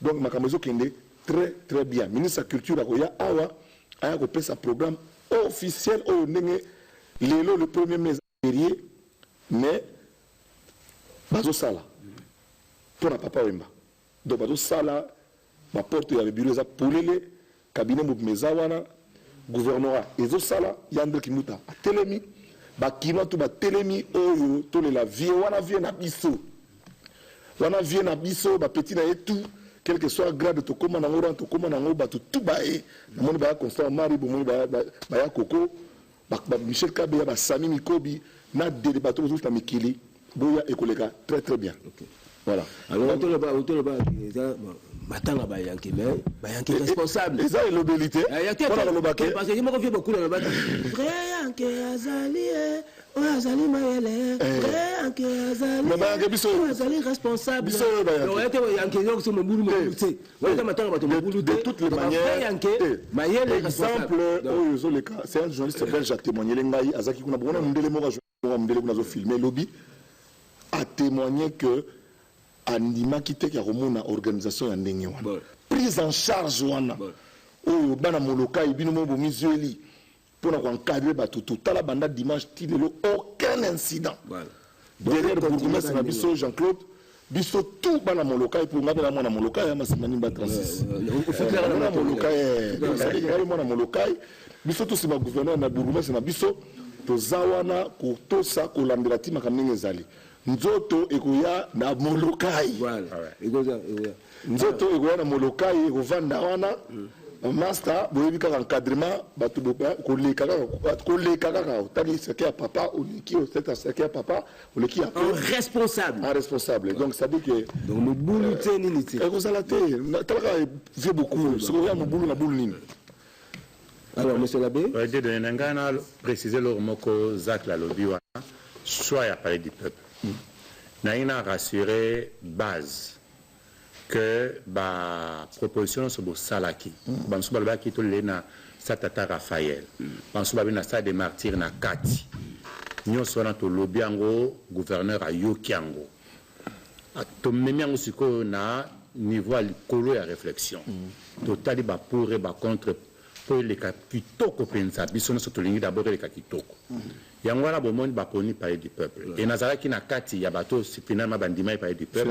donc ma camaison qui est très très bien. Ministre de la Culture, Agoya Awa, a coupé sa programme officiel au Nenge, le premier mai férié, mais Bazo Sala, pour la papa Wemba. Donc Bazo Sala, ma porte avait bureau za poulele cabinet Moumezawana gouvernorat ezo sala yandre kimuta telemi ba kino to ba telemi oyo to la vie wana vie na biso ba petit na tout quel que soit grade to koma na ngora to koma na ngoba to tout ba e na moni ba constant mari bo moni ba ya koko ba Michel Kabeya ba Sami Mikobi na de bateau zo ta mikili boya ekoleka très très bien. Okay. Voilà. Alors Matanga Bayanki, mais Bayanki responsable. Et ça, est l'obélité. Parce que je me refais beaucoup de le battre. Vrai, Anke Azali, Azali Mayele, vrai, Anke Azali, responsable. De toutes les manières, exemple, c'est un journaliste belge a témoigné, Lengai, Azaki Kunabona, Mundele filmé, Lobby, a témoigné que Andima qui était une organisation prise en charge wana oyo bana moloka ibino mo bomizueli pour encadrer tout la banda dimanche tilelo aucun incident derrière le bourgmestre na biso Jean-Claude biso tout bana moloka pour ngabela mwana moloka ya masimani ba 36 mwana moloka ya mwana moloka biso tout c'est ma gouverneur na bourgmestre na biso to zawana ko tosa ko landela tima kamenge zali Nzoto ekoya na molokai. Nzoto ekoya na molokai ekovanda wana. Master boyebi kaka encadrement batu boka koleka kaka tali seke ya papa oleki oseta seke ya papa oleki ya responsable. Un responsable. Donc ça dit que donc le boulot teni niti. Ekozala te. Talaka fait beaucoup. Ce qu'on a mon boulot na boulot nini. Alors monsieur l'abbé, de nangana préciser le moko Zak la lobby wana soit ya parler du peuple. Naïna rassuré base que la proposition sur le salaki, qui est le Satata Raphaël, na Stade des Martyrs na Kati, nous sommes au lobby gouverneur à Yokiango. To memiango siko na niveau à l'écolo et à réflexion. Total ba pour et ba contre pour les kitoko pensa biso surtout lingi d'abord les kitoko. Yango wana bomoni baponi parler du peuple. Et nazalaki na kati ya bato finalement bandima parler du peuple.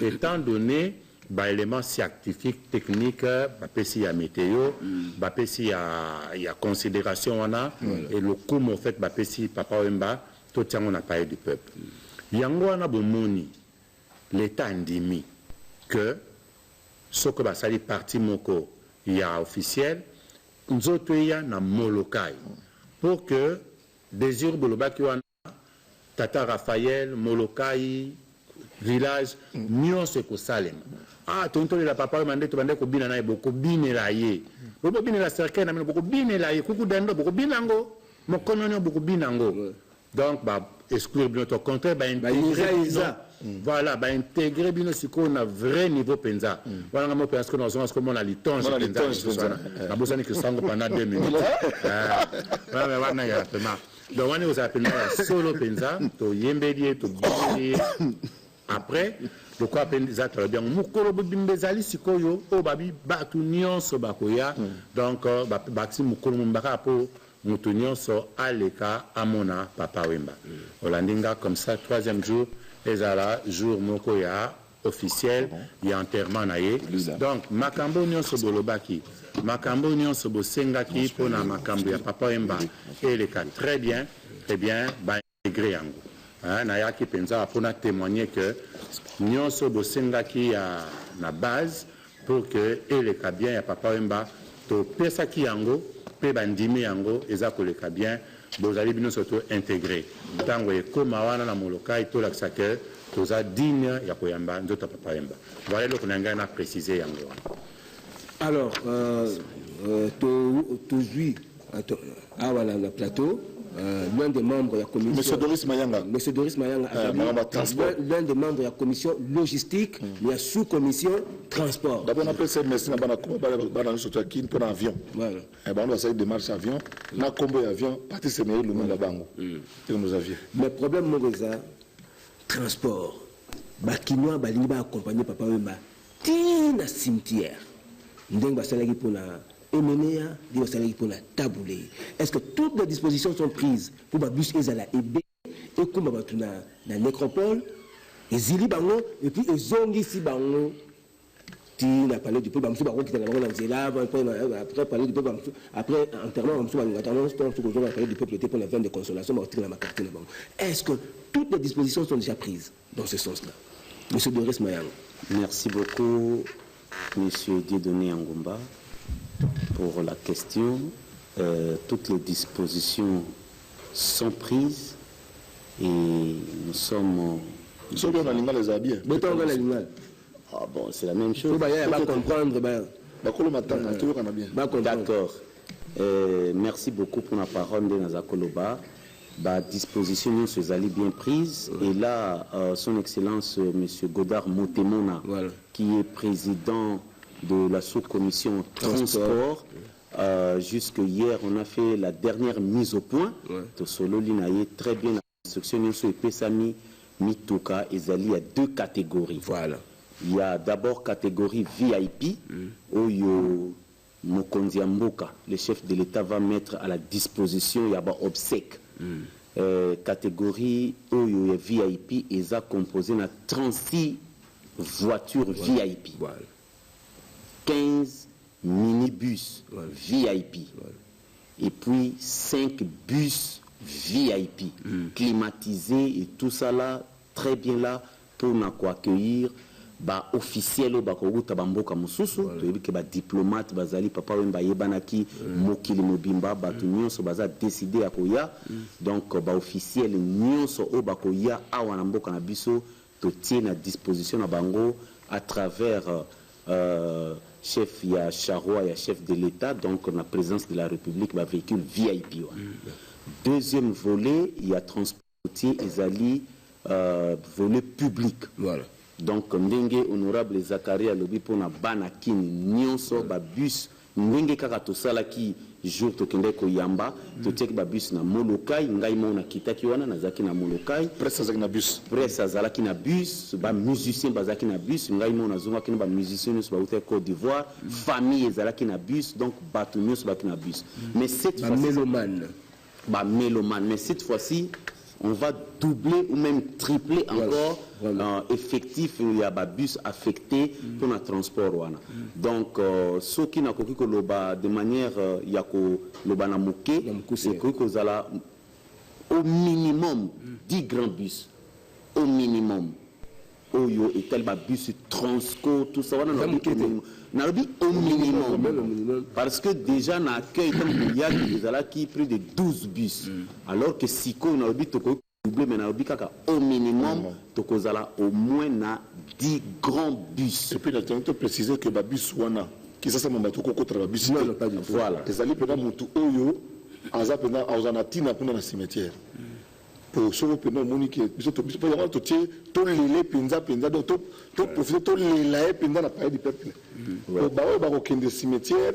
Étant donné ba éléments scientifiques techniques bapesi ya météo, bapesi ya considération wana et le coup en fait bapesi papa Wemba tout tiango na parler du peuple. Yango wana bomoni l'état ndimi que ce que basali parti moko ya officiel nzoto ya na molokai pour que désir bolobaki wana Tata Raphaël Molokai village nyonso ko salema tonto la papa mande to bande ko bina na boko binela ye boko binela cercle na boko binela ye kuku dando boko binango mokono boko binango donc ba exclure bien au contraire intégrer voilà intégrer bien ce qu'on a vrai niveau penza voilà moi parce que nous avons comme on a litonge penza na besoin que ça pendant 2 minutes voilà voilà ya vraiment donc on est aux appels solo penza to yembeli to bili après le quoi penza très bien mukolo bimbezali sikoyo o babi batu nyonso bakoya donc bati mukolo mbaka po mutu nyonso aleka amona Papa Wemba olandinga comme ça 3e jour ezala jour moko ya officiel ya enterrement na ye donc makambo nyonso bolobaki makambo nyonso bosengaki pona makambo ya Papa Wemba eleka très bien intégré yango na yaki penza pona témoigner que nyonso bosengaki ya na base pour que eleka bien ya Papa Wemba to pesaki yango pe bandimi yango eza koleka bien bozali bino surtout intégré tango ekoma wana na molokai tolakisa ke toza digne ya koyamba nzoto Papa Wemba voilà le konanga na préciser yango. Alors tozwi voilà le plateau l'un des membres de la commission Monsieur Doris Mayanga l'un des membres de la commission logistique la sous-commission transport d'abord on appelle ça merci na bana surtout qui pour avion voilà et on doit essayer de marcher avion na combo avion partir c'est meilleur le monde bango et nos avions mais problème moza transport bakinois balingi ba accompagner Papa Wemba tina cimetière ndenge basalaki pona Emenea, pour la taboulée. Est-ce que toutes les dispositions sont prises pour que bus ezala ebe et comme la nécropole et zili bango et puis zongi si bango ti na parlé du peuple bamsu bango qui dans la nzela après parler du peuple après enterrement bamsu bango attendons tout qu'on a parlé du peuple était pour la veine de consolation martyr na carte bango. Est-ce que toutes les dispositions sont déjà prises dans ce sens-là? Monsieur Doris Mayanga. Merci beaucoup Monsieur Dieudonné Angomba pour la question. Toutes les dispositions sont prises et nous sommes... bien l'animal les habits. Ah bon, c'est la même chose. D'accord. Merci beaucoup pour la parole de Nazakoloba. La disposition nous se bien prise. Et là, son Excellence M. Godard Motemona, qui est président de la sous-commission transport. Jusque hier, on a fait la dernière mise au point. Tosolo Linaye, très bien. L'instruction et Pesami Mituka et Zali a 2 catégories. Voilà. Il y a d'abord catégorie VIP, où Mokonzi Mboka, le chef de l'État, va mettre à la disposition, il y a un obsèque. Catégorie où il y a VIP, et ça composé de 36 voitures VIP. Voilà. 15 minibus VIP et puis 5 bus VIP climatisés et tout ça là très bien là pour nous accueillir officiel au bakoguta bamboka mususu to ba diplomate bazali Papa Wemba yebanaki mokili mobimba batu nyonso baza décider akoya donc officiel nyonso o bakoya awa na mboka na biso to tient à disposition na bango à travers chef ya Charrois, ya chef de l'État, donc la présence de la République, va véhicule VIP. Deuxième volet, il y a transportier ezali volet public. Voilà. Donc, ndenge honorable Zakaria lobi pona banakin nyonso ba bus ndenge kaka to salaki jour to kende ko yamba to tek ba bus na molokai ngai mona kitaki wana nazaki na molokai presse azaki na bus ba musicien bazaki na bus ngai mona zonga kina ba musicien nyonso ba uta Côte d'Ivoire famille ezalaki na bus donc batu nyonso baki na bus mais cette fois mélomane mais cette fois-ci on va doubler ou même tripler encore effectif, il y a des bus affectés pour le transport. Donc, ce qui n'a pas de manière, il y a au minimum 10 grands bus. Au minimum. Oyo et tel bus Transco, tout ça. Au minimum. Parce que déjà, on a accueilli qui plus de 12 bus. Alors que si on a doublé, mais au minimum, au moins 10 grands bus. Et puis, il a précisé que le bus Wana, qui est mon bateau, bus. Voilà. Les alliés, pendant mon tout, Oyo, en Zanatina, pour le cimetière. pour ce que nous avons dit que nous avons tout les penza tout profiter tout les penza na pays du peuple. Bah au cimetière,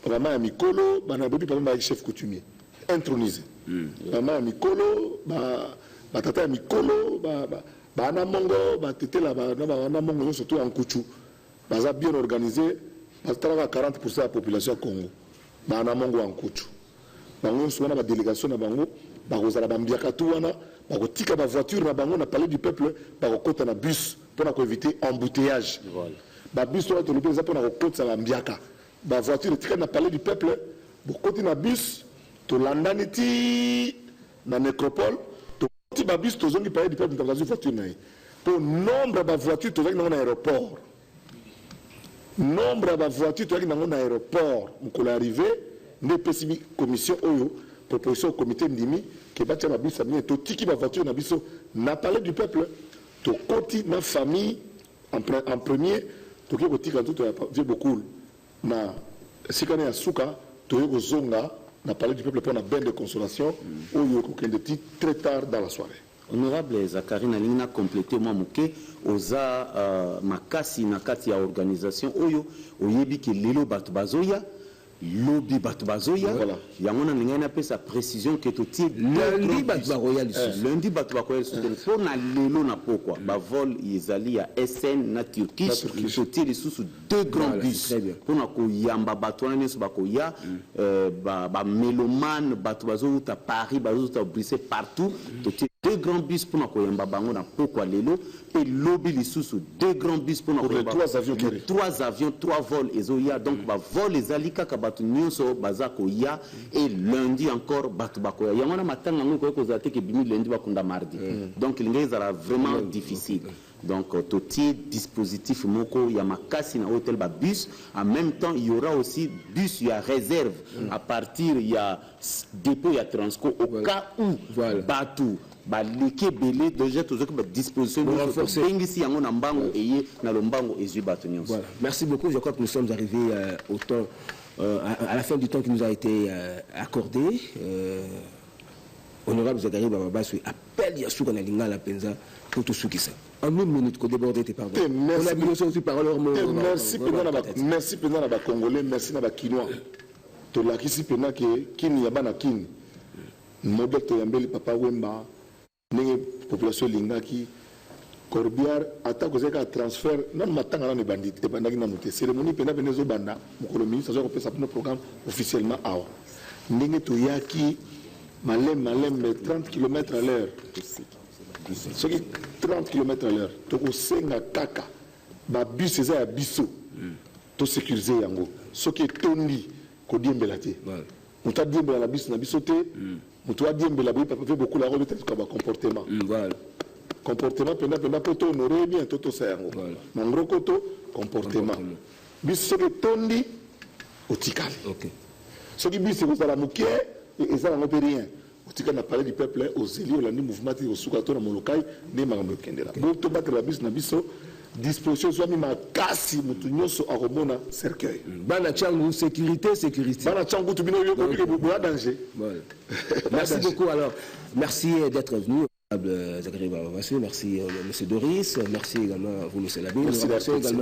vraiment à Mikolo, bah na bobi pas chef coutumier intronisé. Vraiment à Mikolo, bah tata à Mikolo, bah na mongo, bah tete là, bah na mongo surtout en Kouchou, bah ça bien organisé, bah travaille à 40% de la population Congo, bah na mongo en Kouchou. Bango souvent na délégation na bango bakozala bambiaka tout wana bakotika ba voiture na bango na palais du peuple bakokota na bus pour éviter embouteillage. Ba bus to to lobeza pour kokota la mbiaka ba voiture tika na palais du peuple bokoti na bus to landaniti na nécropole to ti ba bus to zongi palais du peuple dans voiture na pour nombre ba voiture to zongi na aéroport nombre ba voiture to zongi na aéroport mukolo arrivé ne pesibi commission oyo proposition au comité ndimi que batia na biso bien to tiki ba voiture na biso na palais du peuple to koti na famille en premier to ko tika tout vieux beaucoup na sikane ya suka to yo zonga na palais du peuple pour na bain de consolation oyo ko kende très tard dans la soirée. Honorable Zakari Nalina complété moi muke oza makasi na kati ya organisation oyo oyebi ke lelo bato bazoya lobby Batubazoya, il y a une précision que tout lundi Batubazoya lundi Batubazoya pour na lelo na pourquoi ba vol izali à SN na Turquie tout les sous deux grands bus pour na ko yamba batwana neso bakoya ba mélomane Batubazoya à Paris Batubazoya à Bruxelles partout tout deux grands bus pour na ko yamba bango na pourquoi lelo et lobby les sous deux grands bus pour na ko trois avions trois vols ezoya donc ba vol ezali kaka batu nyonso bazako ya et lundi encore batu bakoya yangona matanga ngoko ko zate ke bimi lundi bakunda mardi donc l'ingé sera vraiment difficile donc tout dispositif moko ya makasi na hôtel ba bus en même temps il y aura aussi bus ya réserve à partir ya dépôt ya Transco au cas où batu ba leke belé déjà tout ce que disposition de renforcer ici yango na mbango eye na lombango ezu batu nyonso. Voilà, merci beaucoup. Je crois que nous sommes arrivés au temps à la fin du temps qui nous a été accordé. Honorable Zakari Bababaswe appelle Yasuka na linga la penza pour tout ce qui ça. En une minute qu'on déborde tes pardon. On a bien aussi parole merci pendant la Congolais, merci na ba Kinois. To la kisi pendant que kini ya bana kini. Modèle to yambeli papa Wemba. Nenge population lingaki Corbière attaque aux transfert non matanga na bandit et bandaki na muté cérémonie pena benezo banda mukolo ministre azo kopesa pour programme officiellement awa ndenge to yaki malem 30 km à l'heure ce qui 30 km à l'heure to ko senga kaka ba bus eza ya biso to sécuriser yango ce qui tondi ko diembela te muta diembela la bus na biso te muta diembela boy papa fait beaucoup la rôle peut-être comme comportement voilà comportement pendant pour honorer bien tout ça yango ngro koto comportement biso ke tondi otikali OK ce qui biso ko la mukie et ça n'a pas rien otikali na parler du peuple aux élus la mouvement au sukato na molokai ne makambo kendela bo to battre la biso na biso disposition soit mis makasi mutu nyonso akomona cercueil bana changu sécurité bana changu tu bino yo ko bi danger. Merci beaucoup alors merci d'être venu. Zakari Bababaswe, merci M. Doris, merci également à vous M. Labi. Merci RTNC.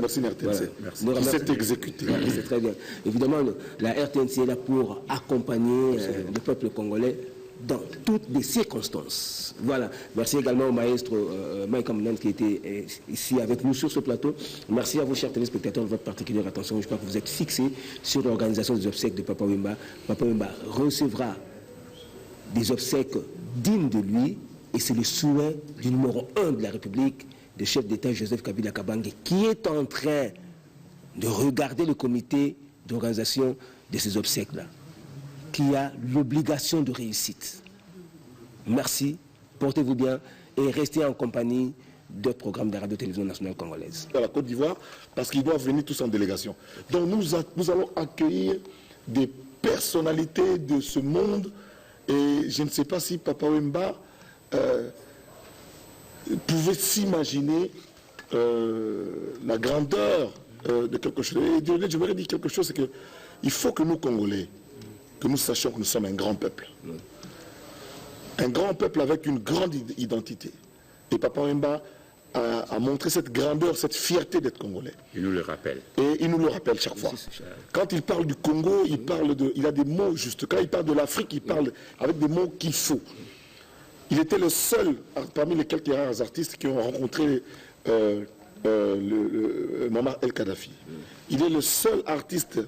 Merci. C'est exécuté. C'est très bien. Évidemment, la RTNC est là pour accompagner le peuple congolais dans toutes les circonstances. Voilà. Merci également au maestro Mike Amnan qui était ici avec nous sur ce plateau. Merci à vous, chers téléspectateurs, de votre particulière attention. Je crois que vous êtes fixés sur l'organisation des obsèques de Papa Wemba. Papa Wemba recevra des obsèques dignes de lui. Et c'est le souhait du numéro 1 de la République, le chef d'État Joseph Kabila Kabange, qui est en train de regarder le comité d'organisation de ces obsèques-là, qui a l'obligation de réussite. Merci, portez-vous bien et restez en compagnie d'autres programmes de la radio-télévision nationale congolaise. À la Côte d'Ivoire, parce qu'ils doivent venir tous en délégation. Donc nous allons accueillir des personnalités de ce monde et je ne sais pas si Papa Wemba pouvait s'imaginer la grandeur de quelque chose. Et je voudrais dire quelque chose, c'est qu'il faut que nous, Congolais, que nous sachions que nous sommes un grand peuple. Un grand peuple avec une grande identité. Et Papa Wemba a montré cette grandeur, cette fierté d'être congolais. Il nous le rappelle. Et il nous le rappelle chaque fois. Quand il parle du Congo, il a des mots justes. Quand il parle de l'Afrique, il parle avec des mots qu'il faut. Il était le seul, parmi les quelques rares artistes qui ont rencontré Muammar el-Kadhafi. Il est le seul artiste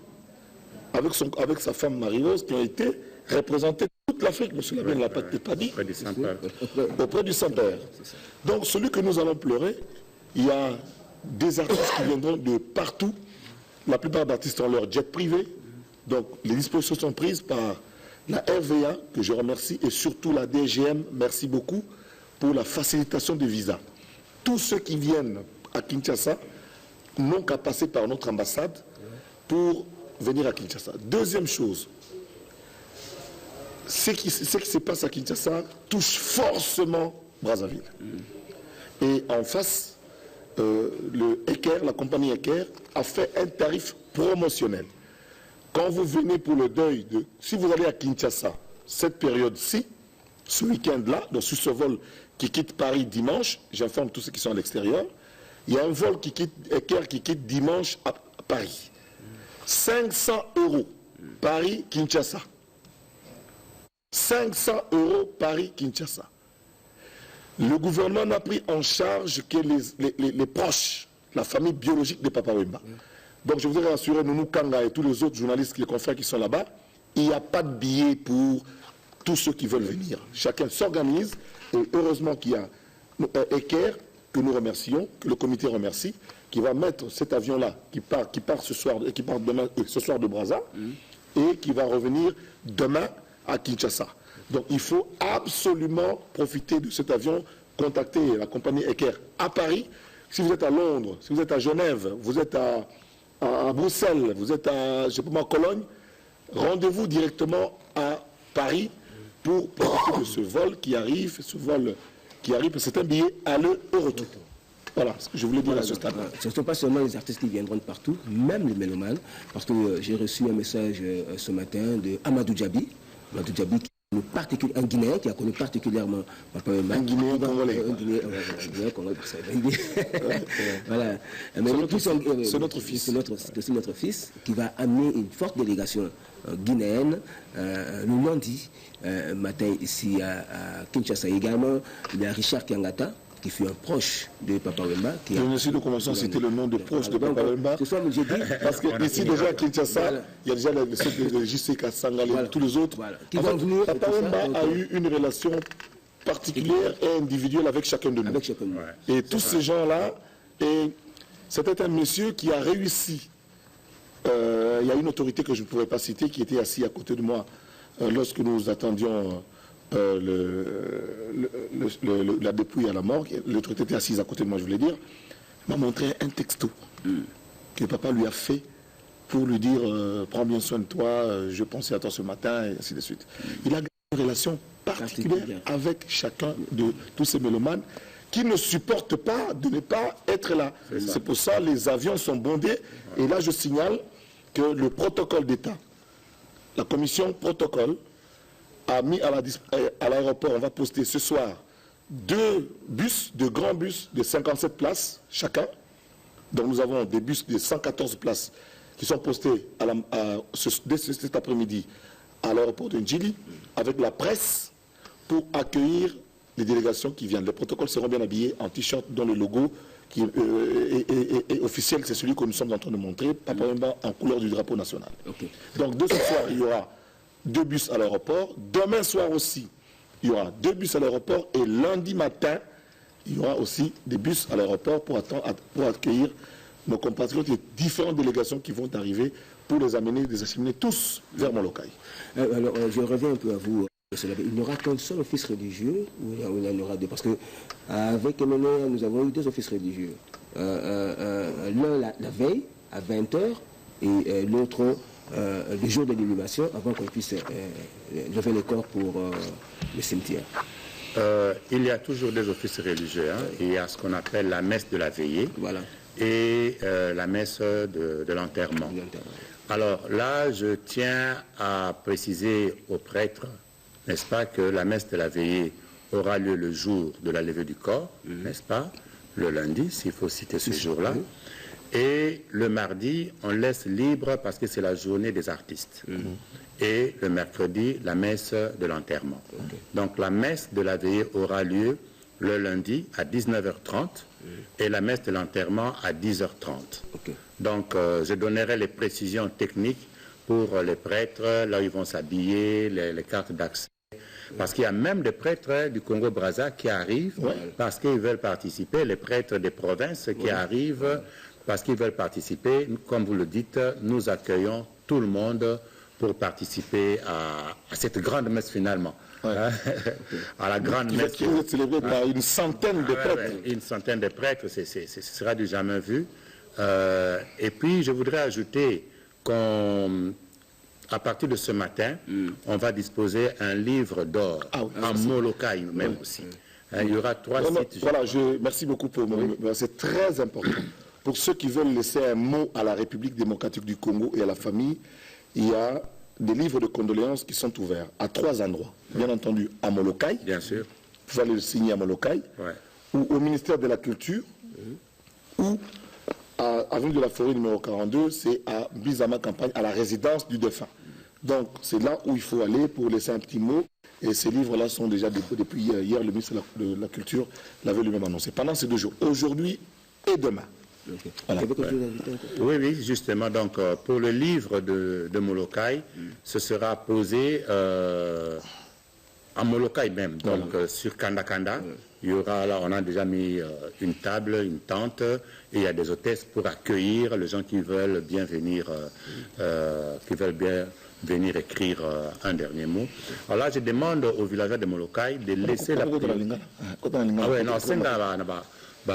avec sa femme Marie-Rose qui ont été représentés toute l'Afrique, M. Lamine ne l'a peut-être pas dit, auprès du Saint-Père. Donc celui que nous allons pleurer, il y a des artistes qui viendront de partout. La plupart d'artistes ont leur jet privé. Donc les dispositions sont prises par la RVA, que je remercie, et surtout la DGM, merci beaucoup, pour la facilitation des visas. Tous ceux qui viennent à Kinshasa n'ont qu'à passer par notre ambassade pour venir à Kinshasa. Deuxième chose, ce qui se passe à Kinshasa touche forcément Brazzaville. Et en face, la compagnie Eker a fait un tarif promotionnel. Quand vous venez pour le deuil, si vous allez à Kinshasa, cette période-ci, ce week-end-là, donc sur ce vol qui quitte Paris dimanche, j'informe tous ceux qui sont à l'extérieur, il y a un vol Eker qui quitte dimanche à Paris. 500 €, Paris-Kinshasa. 500 € Paris-Kinshasa. Le gouvernement n'a pris en charge que les proches, la famille biologique de Papa Wemba. Donc je voudrais rassurer Nounou Kanga et tous les autres journalistes, les confrères qui sont là-bas, il n'y a pas de billet pour tous ceux qui veulent venir. Chacun s'organise et heureusement qu'il y a Eker, que nous remercions, que le comité remercie, qui va mettre cet avion-là, qui part ce soir, qui part demain, ce soir de Brazza, et qui va revenir demain à Kinshasa. Donc il faut absolument profiter de cet avion, contacter la compagnie Eker à Paris. Si vous êtes à Londres, si vous êtes à Genève, vous êtes à Bruxelles, vous êtes à, je sais pas, Cologne, rendez-vous directement à Paris pour profiter de ce vol qui arrive, c'est un billet aller et retour. Voilà ce que je voulais dire à ce stade-là. Ce ne sont pas seulement les artistes qui viendront de partout, même les mélomanes, parce que j'ai reçu un message ce matin de Amadou Djabi, un Guinéen qui a connu particulièrement Papa Wemba. Un Guinéen congolais. Voilà. C'est notre fils. C'est notre fils qui va amener une forte délégation guinéenne le lundi matin ici à Kinshasa. Également, il y a Richard Kiangata, qui fut un proche de Papa Wemba. Je ne sais pas comment c'était le nom de proche de Papa Wemba. Ce soir, j'ai dit. Parce que ici, déjà à Kinshasa, il y a déjà le JC Kassangale et tous les autres. Voilà. Papa Wemba a eu une relation particulière et individuelle avec chacun de nous. Et tous ces gens-là, c'était un monsieur qui a réussi. Il y a une autorité que je ne pourrais pas citer qui était assis à côté de moi lorsque nous attendions la dépouille à la mort. L'autorité était assise à côté de moi, je voulais dire, m'a montré un texto que papa lui a fait pour lui dire prends bien soin de toi, je pensais à toi ce matin, et ainsi de suite. Il a une relation particulière avec chacun de tous ces mélomanes qui ne supportent pas de ne pas être là. C'est pour ça que les avions sont bondés. Et là, je signale que le protocole d'État, la commission protocole, a mis à l'aéroport, on va poster ce soir 2 bus, 2 grands bus de 57 places chacun. Donc nous avons des bus de 114 places qui sont postés dès cet après-midi à l'aéroport de Ndjili avec la presse pour accueillir les délégations qui viennent. Les protocoles seront bien habillés en t-shirt dont le logo qui est officiel, c'est celui que nous sommes en train de montrer, Papa Wemba en couleur du drapeau national. Donc de ce soir, il y aura 2 bus à l'aéroport. Demain soir aussi, il y aura 2 bus à l'aéroport. Et lundi matin, il y aura aussi des bus à l'aéroport pour accueillir nos compatriotes, les différentes délégations qui vont arriver pour les amener, les acheminer tous vers Molokai. Alors, je reviens un peu à vous. Il n'y aura qu'un seul office religieux ou il y en aura 2? Parce qu'avec MNR, nous avons eu 2 offices religieux. L'un la veille, à 20h, et l'autre le jour de l'inhumation, avant qu'on puisse lever les corps pour le cimetière. Il y a toujours des offices religieux. Il y a ce qu'on appelle la messe de la veillée et la messe de l'enterrement. Alors là, je tiens à préciser aux prêtres n'est-ce pas, que la messe de la veillée aura lieu le jour de la levée du corps, n'est-ce pas, le lundi, s'il faut citer ce jour-là. Et le mardi, on laisse libre parce que c'est la journée des artistes. Et le mercredi, la messe de l'enterrement. Donc la messe de la veillée aura lieu le lundi à 19h30 et la messe de l'enterrement à 10h30. Donc je donnerai les précisions techniques pour les prêtres, là où ils vont s'habiller, les cartes d'accès. Parce qu'il y a même des prêtres du Congo-Brazza qui arrivent parce qu'ils veulent participer, les prêtres des provinces qui arrivent parce qu'ils veulent participer. Comme vous le dites, nous accueillons tout le monde pour participer à cette grande messe finalement. À la grande messe. Qui va être célébrée par une centaine de prêtres. Une centaine de prêtres, ce sera du jamais vu. Et puis je voudrais ajouter qu'à partir de ce matin, on va disposer un livre d'or en Molokai même aussi. Il y aura 3 sites. Voilà, merci beaucoup pour c'est très important. Pour ceux qui veulent laisser un mot à la République démocratique du Congo et à la famille, il y a des livres de condoléances qui sont ouverts à 3 endroits. Bien entendu, à Molokai. Bien sûr. Vous pouvez aller le signer à Molokai. Ou au ministère de la Culture. Ou à avenue de la Forêt numéro 42, c'est à Bizama Campagne, à la résidence du défunt. Donc, c'est là où il faut aller pour laisser un petit mot. Et ces livres-là sont déjà, depuis hier, le ministre de la Culture l'avait lui-même annoncé. Pendant ces 2 jours, aujourd'hui et demain. Voilà. Oui, justement. Donc, pour le livre de Molokai, ce sera posé à Molokai même, donc sur Kanda. Il y aura, là, on a déjà mis une table, une tente, et il y a des hôtesses pour accueillir les gens qui veulent bien venir, venir écrire un dernier mot. Alors là, je demande aux villageois de Molokai de laisser la priorité. Ah ouais, non, c'est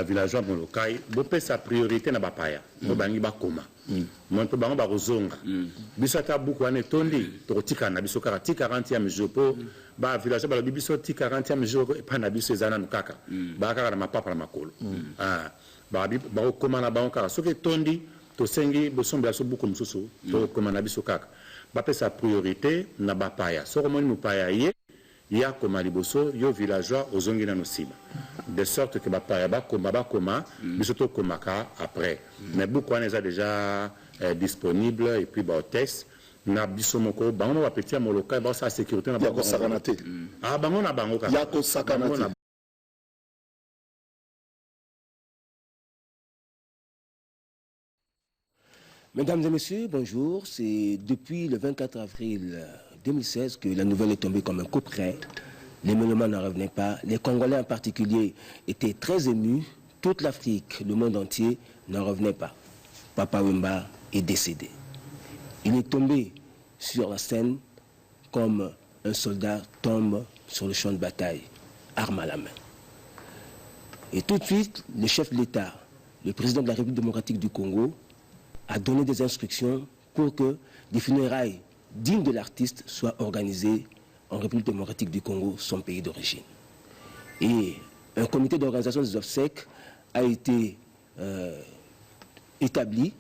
villageois Molokai, bopé sa priorité na bapaya, bobangi bakoma. Monto bango bakozonga. Biso ata buku ane tondi, totika na biso kaka ti 40e jour po ba villageois ba biso ti 40e jour e pa na biso ezana nukaka. Ba kaka na mapapa na makolo. Ba koma na bango kaka soki tondi to sengi bosombela so buku mususu to koma na biso kaka. Ba pe sa priorité na bapaya. Soko moni mupaya ye ya koma liboso yo villageois ozongi na nosima. De sorte que bapaya bakoma biso to komaka après. Mais beaucoup on est déjà disponible et puis ba hôtesse na biso moko bango ba petit Molokai ba sa sécurité na bango sakanate. Ah bango na bango ka. Ya ko sakanate. Mesdames et messieurs, bonjour. C'est depuis le 24 avril 2016 que la nouvelle est tombée comme un coup près. Les mélomanes n'en revenaient pas. Les Congolais en particulier étaient très émus. Toute l'Afrique, le monde entier, n'en revenait pas. Papa Wemba est décédé. Il est tombé sur la scène comme un soldat tombe sur le champ de bataille, arme à la main. Et tout de suite, le chef de l'État, le président de la République démocratique du Congo, a donné des instructions pour que des funérailles dignes de l'artiste soient organisées en République démocratique du Congo, son pays d'origine. Et un comité d'organisation des obsèques a été établi,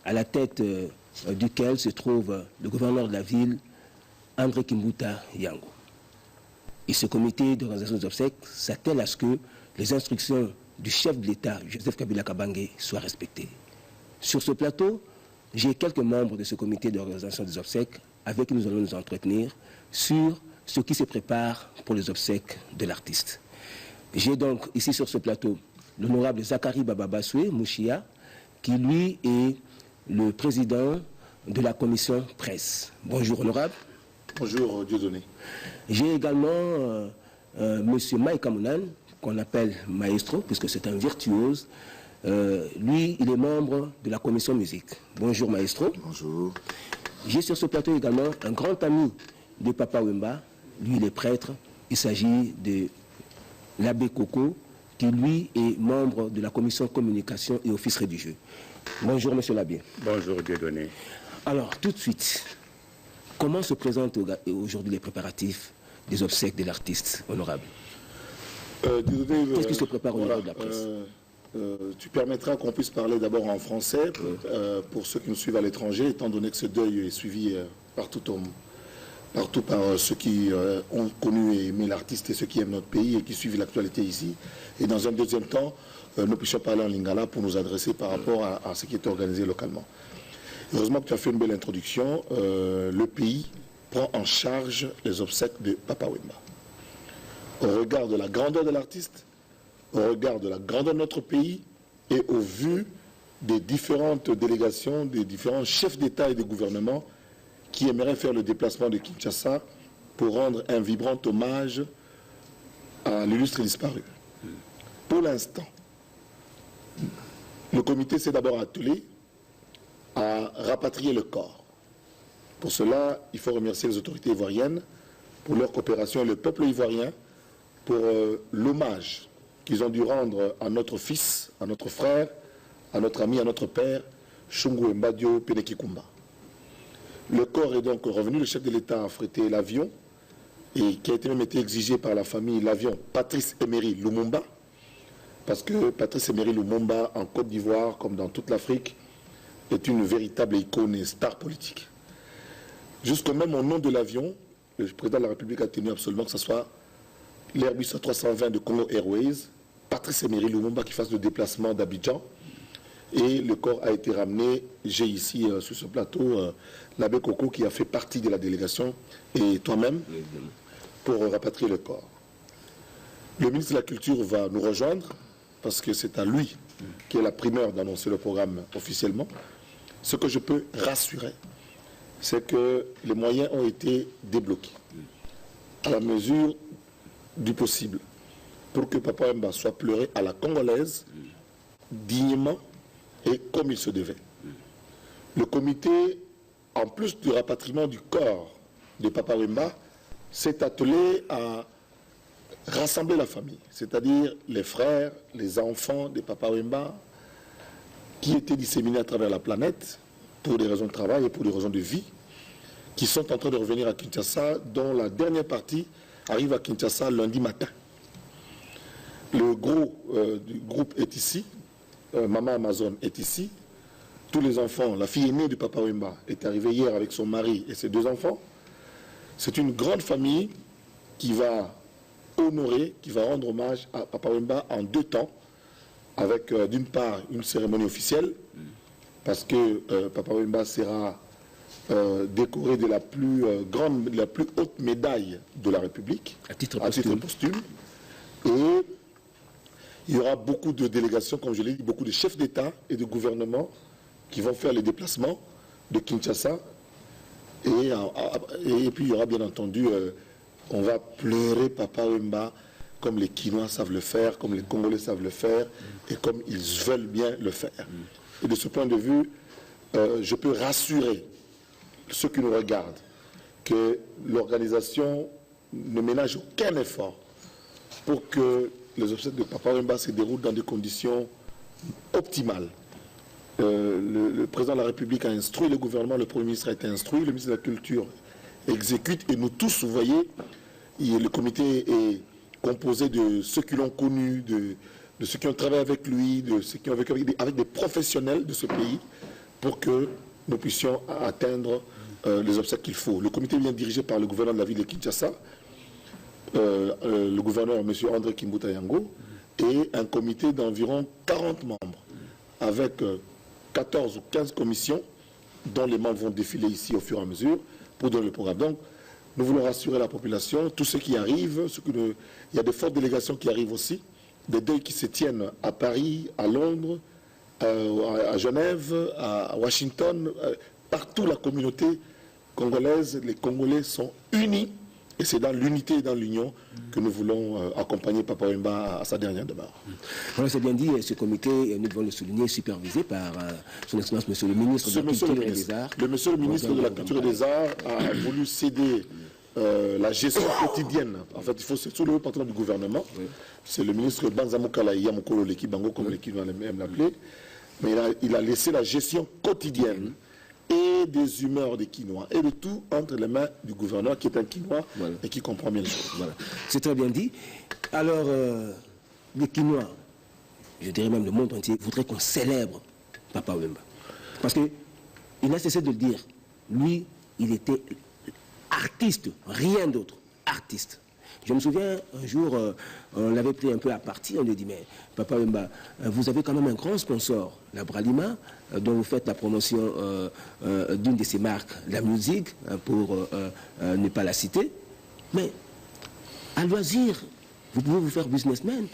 à la tête duquel se trouve le gouverneur de la ville, André Kimbuta Yango. Et ce comité d'organisation des obsèques s'attelle à ce que les instructions du chef de l'État, Joseph Kabila Kabange, soient respectées. Sur ce plateau, j'ai quelques membres de ce comité d'organisation des obsèques avec qui nous allons nous entretenir sur ce qui se prépare pour les obsèques de l'artiste. J'ai donc ici sur ce plateau l'honorable Zachary Bababasoué Mouchia, qui lui est le président de la commission presse. Bonjour honorable. Bonjour Dieudonné. J'ai également monsieur Mike Amounan, qu'on appelle maestro, puisque c'est un virtuose. Lui, il est membre de la commission musique. Bonjour maestro. Bonjour. J'ai sur ce plateau également un grand ami de Papa Wemba. Lui, il est prêtre. Il s'agit de l'abbé Coco, qui lui est membre de la commission communication et office religieux. Bonjour monsieur l'abbé. Bonjour Dieudonné. Alors, tout de suite, comment se présentent aujourd'hui les préparatifs des obsèques de l'artiste honorable? Qu'est-ce qui se prépare au niveau de la presse? Tu permettras qu'on puisse parler d'abord en français pour ceux qui nous suivent à l'étranger, étant donné que ce deuil est suivi partout partout par ceux qui ont connu et aimé l'artiste et ceux qui aiment notre pays et qui suivent l'actualité ici. Et dans un deuxième temps, nous puissions parler en lingala pour nous adresser par rapport à ce qui est organisé localement. Heureusement que tu as fait une belle introduction. Le pays prend en charge les obsèques de Papa Wemba. Au regard de la grandeur de l'artiste, au regard de la grandeur de notre pays et au vu des différentes délégations, des différents chefs d'État et de gouvernement qui aimeraient faire le déplacement de Kinshasa pour rendre un vibrant hommage à l'illustre disparu. Pour l'instant, le comité s'est d'abord attelé à rapatrier le corps. Pour cela, il faut remercier les autorités ivoiriennes pour leur coopération et le peuple ivoirien pour l'hommage qu'ils ont dû rendre à notre fils, à notre frère, à notre ami, à notre père, Shungu Mbadio Penekikumba. Le corps est donc revenu, le chef de l'État a affrété l'avion, et qui a été même été exigé par la famille, l'avion Patrice Emery Lumumba, parce que Patrice Emery Lumumba, en Côte d'Ivoire, comme dans toute l'Afrique, est une véritable icône et star politique. Jusqu'au même au nom de l'avion, le président de la République a tenu absolument que ce soit l'Airbus A320 de Congo Airways, Patrice Emery Lumumba qui fasse le déplacement d'Abidjan. Et le corps a été ramené, j'ai ici sur ce plateau l'abbé Coco qui a fait partie de la délégation et toi-même pour rapatrier le corps. Le ministre de la Culture va nous rejoindre parce que c'est à lui qui est la primeur d'annoncer le programme officiellement. Ce que je peux rassurer, c'est que les moyens ont été débloqués à la mesure du possible pour que Papa Wemba soit pleuré à la congolaise, dignement et comme il se devait. Le comité, en plus du rapatriement du corps de Papa Wemba, s'est attelé à rassembler la famille, c'est-à-dire les frères, les enfants de Papa Wemba, qui étaient disséminés à travers la planète pour des raisons de travail et pour des raisons de vie, qui sont en train de revenir à Kinshasa, dont la dernière partie arrive à Kinshasa lundi matin. Le gros du groupe est ici, Maman Amazon est ici, tous les enfants, la fille aînée de Papa Wemba est arrivée hier avec son mari et ses 2 enfants. C'est une grande famille qui va honorer, qui va rendre hommage à Papa Wemba en 2 temps, avec d'une part une cérémonie officielle, parce que Papa Wemba sera décoré de la plus grande, de la plus haute médaille de la République, à titre posthume. Et il y aura beaucoup de délégations, comme je l'ai dit, beaucoup de chefs d'État et de gouvernement qui vont faire les déplacements de Kinshasa. Et puis il y aura bien entendu, on va pleurer Papa Wemba comme les Kinois savent le faire, comme les Congolais savent le faire, et comme ils veulent bien le faire. Et de ce point de vue, je peux rassurer ceux qui nous regardent que l'organisation ne ménage aucun effort pour que les obsèques de Papa Wemba se déroulent dans des conditions optimales. Le président de la République a instruit le gouvernement, le Premier ministre a été instruit, le ministre de la Culture exécute, et nous tous, vous voyez, le comité est composé de ceux qui l'ont connu, de ceux qui ont travaillé avec lui, de ceux qui ont vécu avec des professionnels de ce pays, pour que nous puissions atteindre les obstacles qu'il faut. Le comité est bien dirigé par le gouverneur de la ville de Kinshasa, le gouverneur M. André Kimbuta Yango, et un comité d'environ 40 membres, avec 14 ou 15 commissions, dont les membres vont défiler ici au fur et à mesure pour donner le programme. Donc, nous voulons rassurer la population, tous ceux qui arrivent, il y a de fortes délégations qui arrivent aussi, des deuils qui se tiennent à Paris, à Londres, à Genève, à Washington, partout la communauté congolaise, les Congolais sont unis, et c'est dans l'unité et dans l'union que nous voulons accompagner Papa Wemba à sa dernière demeure. Voilà, c'est bien dit, ce comité, nous devons le souligner, supervisé par son Excellence Monsieur le ministre de la Culture et des Arts. Monsieur le ministre de la Culture et des Arts a voulu céder la gestion quotidienne. En fait, il faut surtout le patron du gouvernement. Oui. C'est le ministre Banzamukala Yamukolo Lekibango, comme l'équipe aime l'appeler. Mais il a laissé la gestion quotidienne et des humeurs des Quinois et de tout entre les mains du gouverneur qui est un Quinois et qui comprend bien les choses. Voilà. C'est très bien dit. Alors, les Quinois, je dirais même le monde entier, voudraient qu'on célèbre Papa Wemba. Parce qu'il n'a cessé de le dire. Lui, il était artiste, rien d'autre, artiste. Je me souviens, un jour, on l'avait pris un peu à partie, on lui dit, mais Papa Wemba, vous avez quand même un grand sponsor, la Bralima, dont vous faites la promotion d'une de ces marques, la musique, pour ne pas la citer. Mais à loisir, vous pouvez vous faire businessman.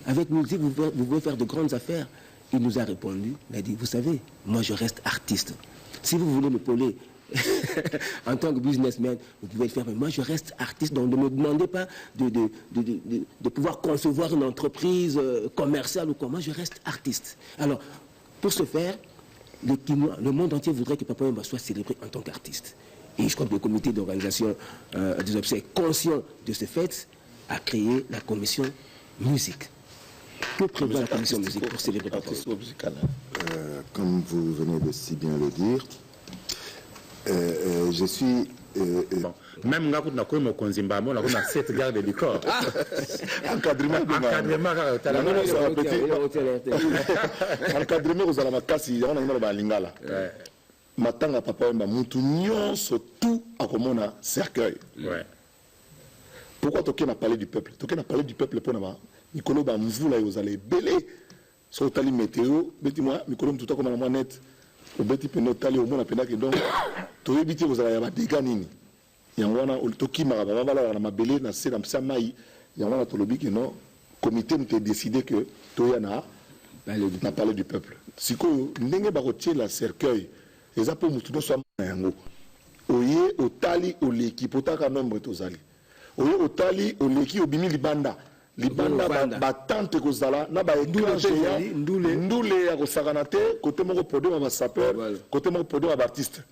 Avec musique, vous pouvez faire de grandes affaires. Il nous a répondu, il a dit, vous savez, moi je reste artiste. Si vous voulez m'épauler en tant que businessman, vous pouvez le faire, mais moi je reste artiste, donc ne me demandez pas de pouvoir concevoir une entreprise commerciale ou quoi. Moi je reste artiste. Alors, pour ce faire, le monde entier voudrait que Papa Wemba soit célébré en tant qu'artiste. Et je crois que le comité d'organisation des obsèques, conscient de ce fait, a créé la commission musique. Que prévoit la commission musique pour célébrer Papa Wemba? Comme vous venez de si bien le dire, je suis... Bon. Même quand on a connu mon conzimba, on a 7 gardes de corps. Encadrement. Encadrement aux alamakasi, on a une balingala. Matanga Papa Wemba, Moutounion, tout à comme on a cercueil. Pourquoi Toké n'a parlé du peuple? Toké n'a parlé du peuple pour nous. Nicolas Bamvoula, vous allez belé. Sur le tali météo, bêtis-moi, Nicolas tout à comme la net. Au bêtis pénal tali au monde à pénal qui donc. Toké bêtis vous allez avoir des ganini. Yangwana, au Toki Marabama, la mabélé, na c'est dans sa maille. Yangwana Tolobi qui non. Comité n'a décidé que Toyana n'a parlé du peuple. Si qu'on n'ait pas retiré la cercueil, les apôts Moutoudon soit mango. Oye, au tali, au l'équipe, au taka nombre tozali. Oye, au tali, au l'équipe, au bimi libanda. Libanda batante kozala na ba écran géant ndule ya kosakanate côté moko produit ma sapeur côté moko produit ma artiste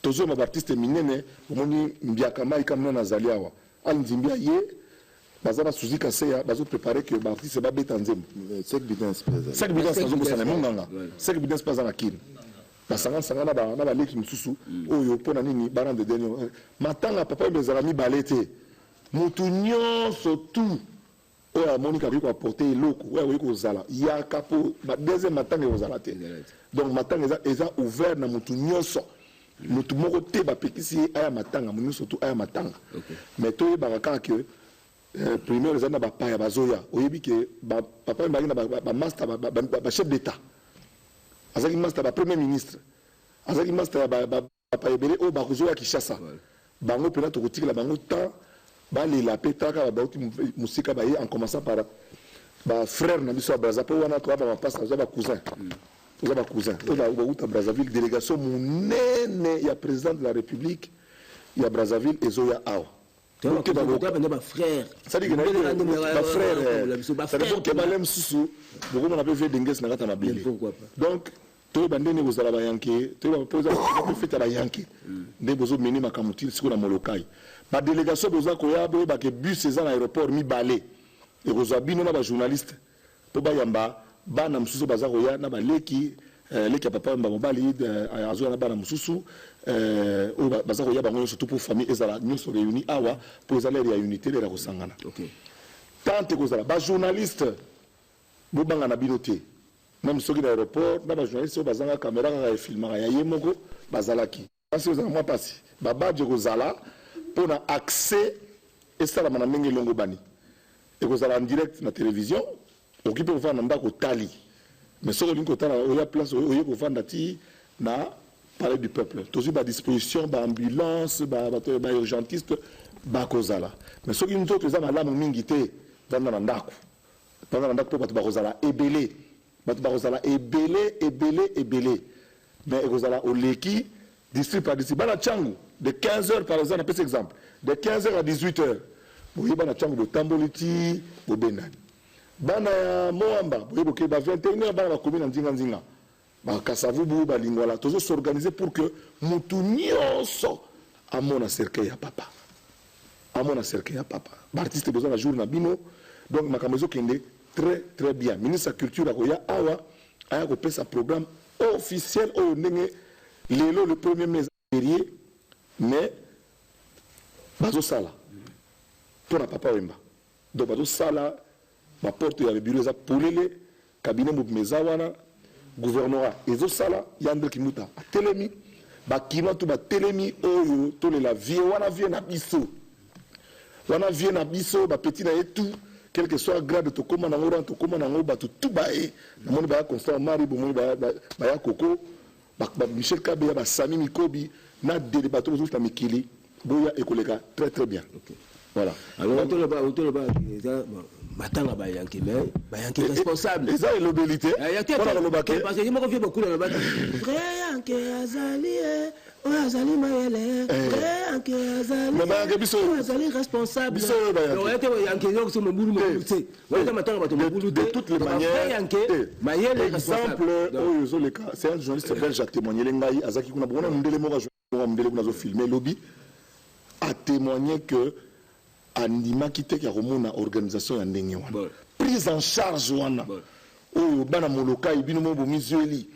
tozo ma artiste minene omoni mbiaka mai kamna na zaliawa al nzimbia ye bazana suzika seya bazo préparer que ba artiste ba beta nzembo 5 bidens zo bosana monganga 5 bidens pas na kin basanga sanga na ba leki mususu oyo pona nini barande denyo matanga papa bezala mi balete mutu nyonso tout. Monica a apporté l'eau, il y a capo, ma deuxième matin aux alatés. Donc, matin, ils ont ouvert dans mon nyonso. Mon moroté, ma péquisi, à matanga, mon surtout à matanga. Mais toi, baraka que, premier, les années, papa, ya bazoya, oyebi que, papa, ma master, ma chef d'État. Azaki master, ma premier ministre. Azaki master, papa, ebele, oh, barozoya qui chasse. Bango, peut être, la bango, temps. Bali la pétaka bauti musika baye en commençant par ba frère na biso Brazzaville wana to ba passe ba cousin ba cousin to ba uta Brazzaville délégation munene ya président de la République ya Brazzaville ezoya awa donc ba frère ça dit que ba frère ça dit que balem susu beaucoup on appelle fait denges na kata na bile donc to bandene bozala ba yanké to ba poser ba feta ba yanké nde bozo meni makamuti siko na molokai. La délégation de Zakoyabo, que bus est à l'aéroport, mi balé. Et Rosabino, na ba journaliste. Pour Bayamba, Banam Susu Bazakoya, na ba leki, leki papa Mbambali, Azoya na Banam Susu, Bazakoya, Bango, surtout pour famille, Ezala, nous sommes réunis, Awa, pour les aller à unité de la Rosangana. Tant que Kozala, ba journaliste, Bobanga na binoté. Même ceux qui l'aéroport, na ba journaliste, Bazanga caméra, filmera, Yayemoko, Bazalaki. Parce que vous avez moi passé. Baba Djegozala, pour accès et ça la manamenge longo bani et vous allez en direct na télévision occupé vous faire nanda ko tali mais sur le côté là il y a place où il faut faire ndati na parler du peuple toujours ba disposition ba ambulance ba urgentiste ba kozala mais ceux qui nous autres za malamu mingi te dans ndako pour ba kozala ebelé ba kozala ebelé mais kozala au leki district par district bana changu de 15h par exemple, un exemple, de 15h à 18h, vous voyez, il y a un tamboliti, au Benan. Bana Moamba, vous voyez, 21h, dans la commune en Zinganzinga. Kassavubu, Balingwala, toujours s'organiser pour que Moutounion soit à mon cercueil à papa. À mon cercueil à papa. L'artiste besoin de jour Nabino, donc ma camaison qui est très très bien. Ministre de la Culture, Awa, a repris sa programme officiel au Nenge, le premier ministre guerrier. Mais bazo sala pour la Papa Wemba donc bazo sala ma porte ya bureau za polele cabinet meza wana gouvernorat ezo sala yandre kimuta atelemi bakino to batelemi oyo to la vie wana vie na biso petit na tout quel que soit grade to koma na ngora to koma na ngoba to tout bae na moni ba constant mari bo moni ba ya koko ba Michel Kabeya ba Sami Mikobi na de bateau tous na mikili boya ekoleka très bien. Voilà. Alors on le matanga ba yanki mais ba yanki responsable. Et ça est l'obélité. Parce que je me confie beaucoup dans le bac. Vrai yanki azali azali mayele. Vrai yanki azali responsable. Donc était yanki donc sur mbulu mbulu. Voilà matanga ba mbulu de toutes les manières. Yanki mayele exemple oyo le cas c'est un journaliste belge a témoigné lengai azaki kuna bona ndele mo ga ndele kuna zo filmer lobby a témoigné que Andima qui était une organisation prise en charge wana oyo bana moloka ibino mo bomizueli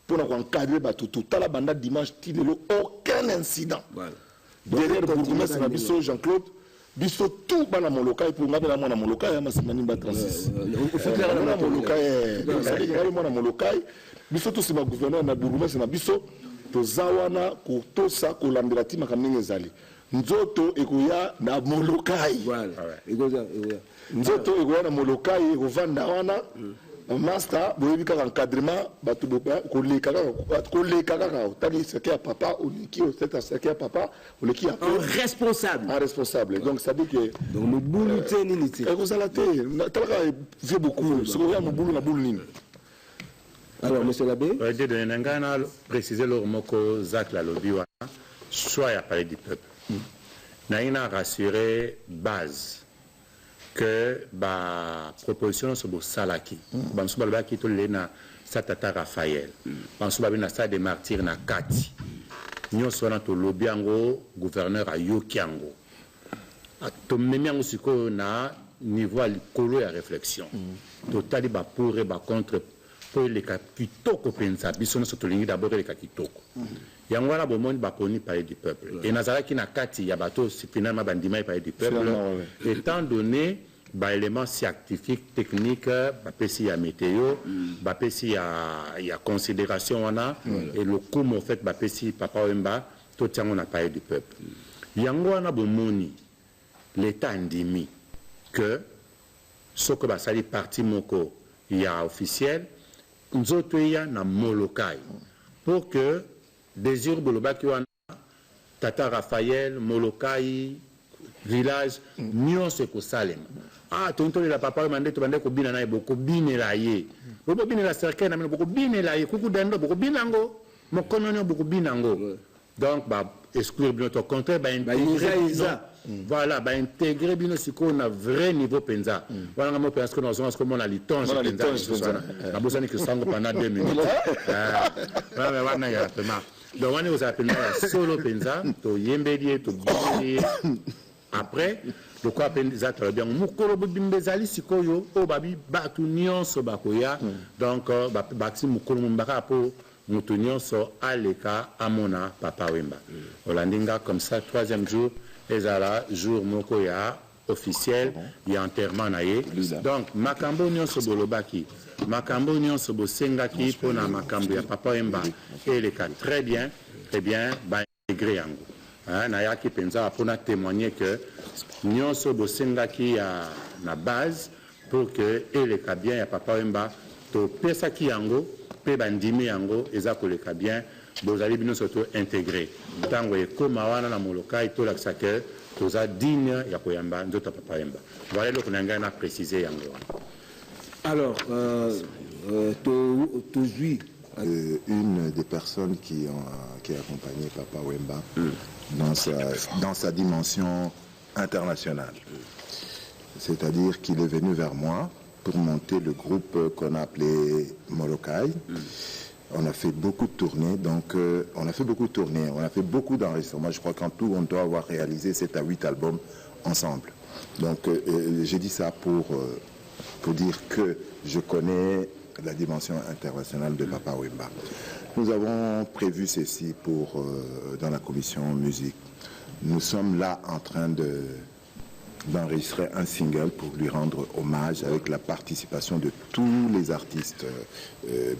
pour encadrer bato total banda dimanche tilelo aucun incident derrière le bourgmestre na biso Jean-Claude biso tout bana moloka pour ngabela mwana moloka ya masimani ba 36 na moloka ya mwana moloka biso tout c'est ma gouverneur na bourgmestre na biso tozawana ko tosa ko landela tima kamenge zali nzoto ekoya na molokai nzoto ekoya na molokai ekovanda wana master boyebi kaka encadrement bato koleka kaka otali seke ya papa oleki oseta seke ya papa oleki ya responsable donc ça dit que donc mobulu te nini te ekozala te talaka vie beaucoup sikoya mobulu na bulu nini. Alors monsieur l'abbé de donner ngana préciser le moko Zach la lobby wana soit ya parler du peuple. Naïna rassuré base que la proposition sur le salaki, qui est le Satata Raphaël, na Stade des Martyrs na Kati, nous sommes au lobby gouverneur à Yokiango. To memiango siko na niveau à l'écolo et à réflexion. Total ba pour et ba contre pour les kitoko pensa bisono sotolingi d'abord les kitoko. Yangwana bomoni baponi parler du peuple. Et Nazaraki na kati ya bato finalement bandima parler du peuple. Étant donné ba éléments scientifiques techniques bapesi ya météo, bapesi ya considération wana et le coup en fait bapesi papa Wemba tout tiango na parler du peuple. Yangwana bomoni l'état ndimi que ce que basali parti moko ya officiel nzoto ya na molokai pour que désir bolobaki wana Tata Raphaël Molokai village nyonso ko salema tonto la papa mande to bande ko bina na boko binela ye boko binela cercle na boko binela ye kuku dando boko binango mokono boko binango donc ba exclure bien au contraire ba intégrer voilà ba intégrer bien siko na vrai niveau penza voilà mo parce que nous avons comme on a litonge penza na bosani que sango pendant 2 minutes ouais wana ya pema donc on est aux appels solo penza to yembeli to bili après le quoi penza très bien mukolo bimbezali sikoyo o babi batu nyonso bakoya donc bati mukolo mbaka po Moutunion Aleka Amona Papa Wemba. Olandinga comme ça, 3e jour, ezala jour Mokoya officiel, il y a enterrement naïe. Donc, Makambo Nyon Sobolobaki, Makambo Nyon Sobo Sengaki, Pona Makambo ya Papa Wemba, et les cas très bien, bah intégré Yango. Naya qui pensa pour témoigner que Nyon Sobo Sengaki a la base pour que et les cas bien ya Papa Wemba, to Pesaki Yango. Pe bandimi yango eza koleka bien bozali bino surtout intégré tango ekoma wana na molokai to lakisa ke toza digne ya koyamba nzoto papa yemba voilà le konanga na préciser yango. Alors une des personnes qui a accompagné Papa Wemba dans sa dimension internationale, c'est-à-dire qu'il est venu vers moi pour monter le groupe qu'on a appelé Molokai. On a fait beaucoup de tournées, on a fait beaucoup d'enregistrements. Je crois qu'en tout, on doit avoir réalisé 7 à 8 albums ensemble. Donc, j'ai dit ça pour dire que je connais la dimension internationale de Papa Wemba. Nous avons prévu ceci dans la commission musique. Nous sommes là en train d'enregistrer un single pour lui rendre hommage avec la participation de tous les artistes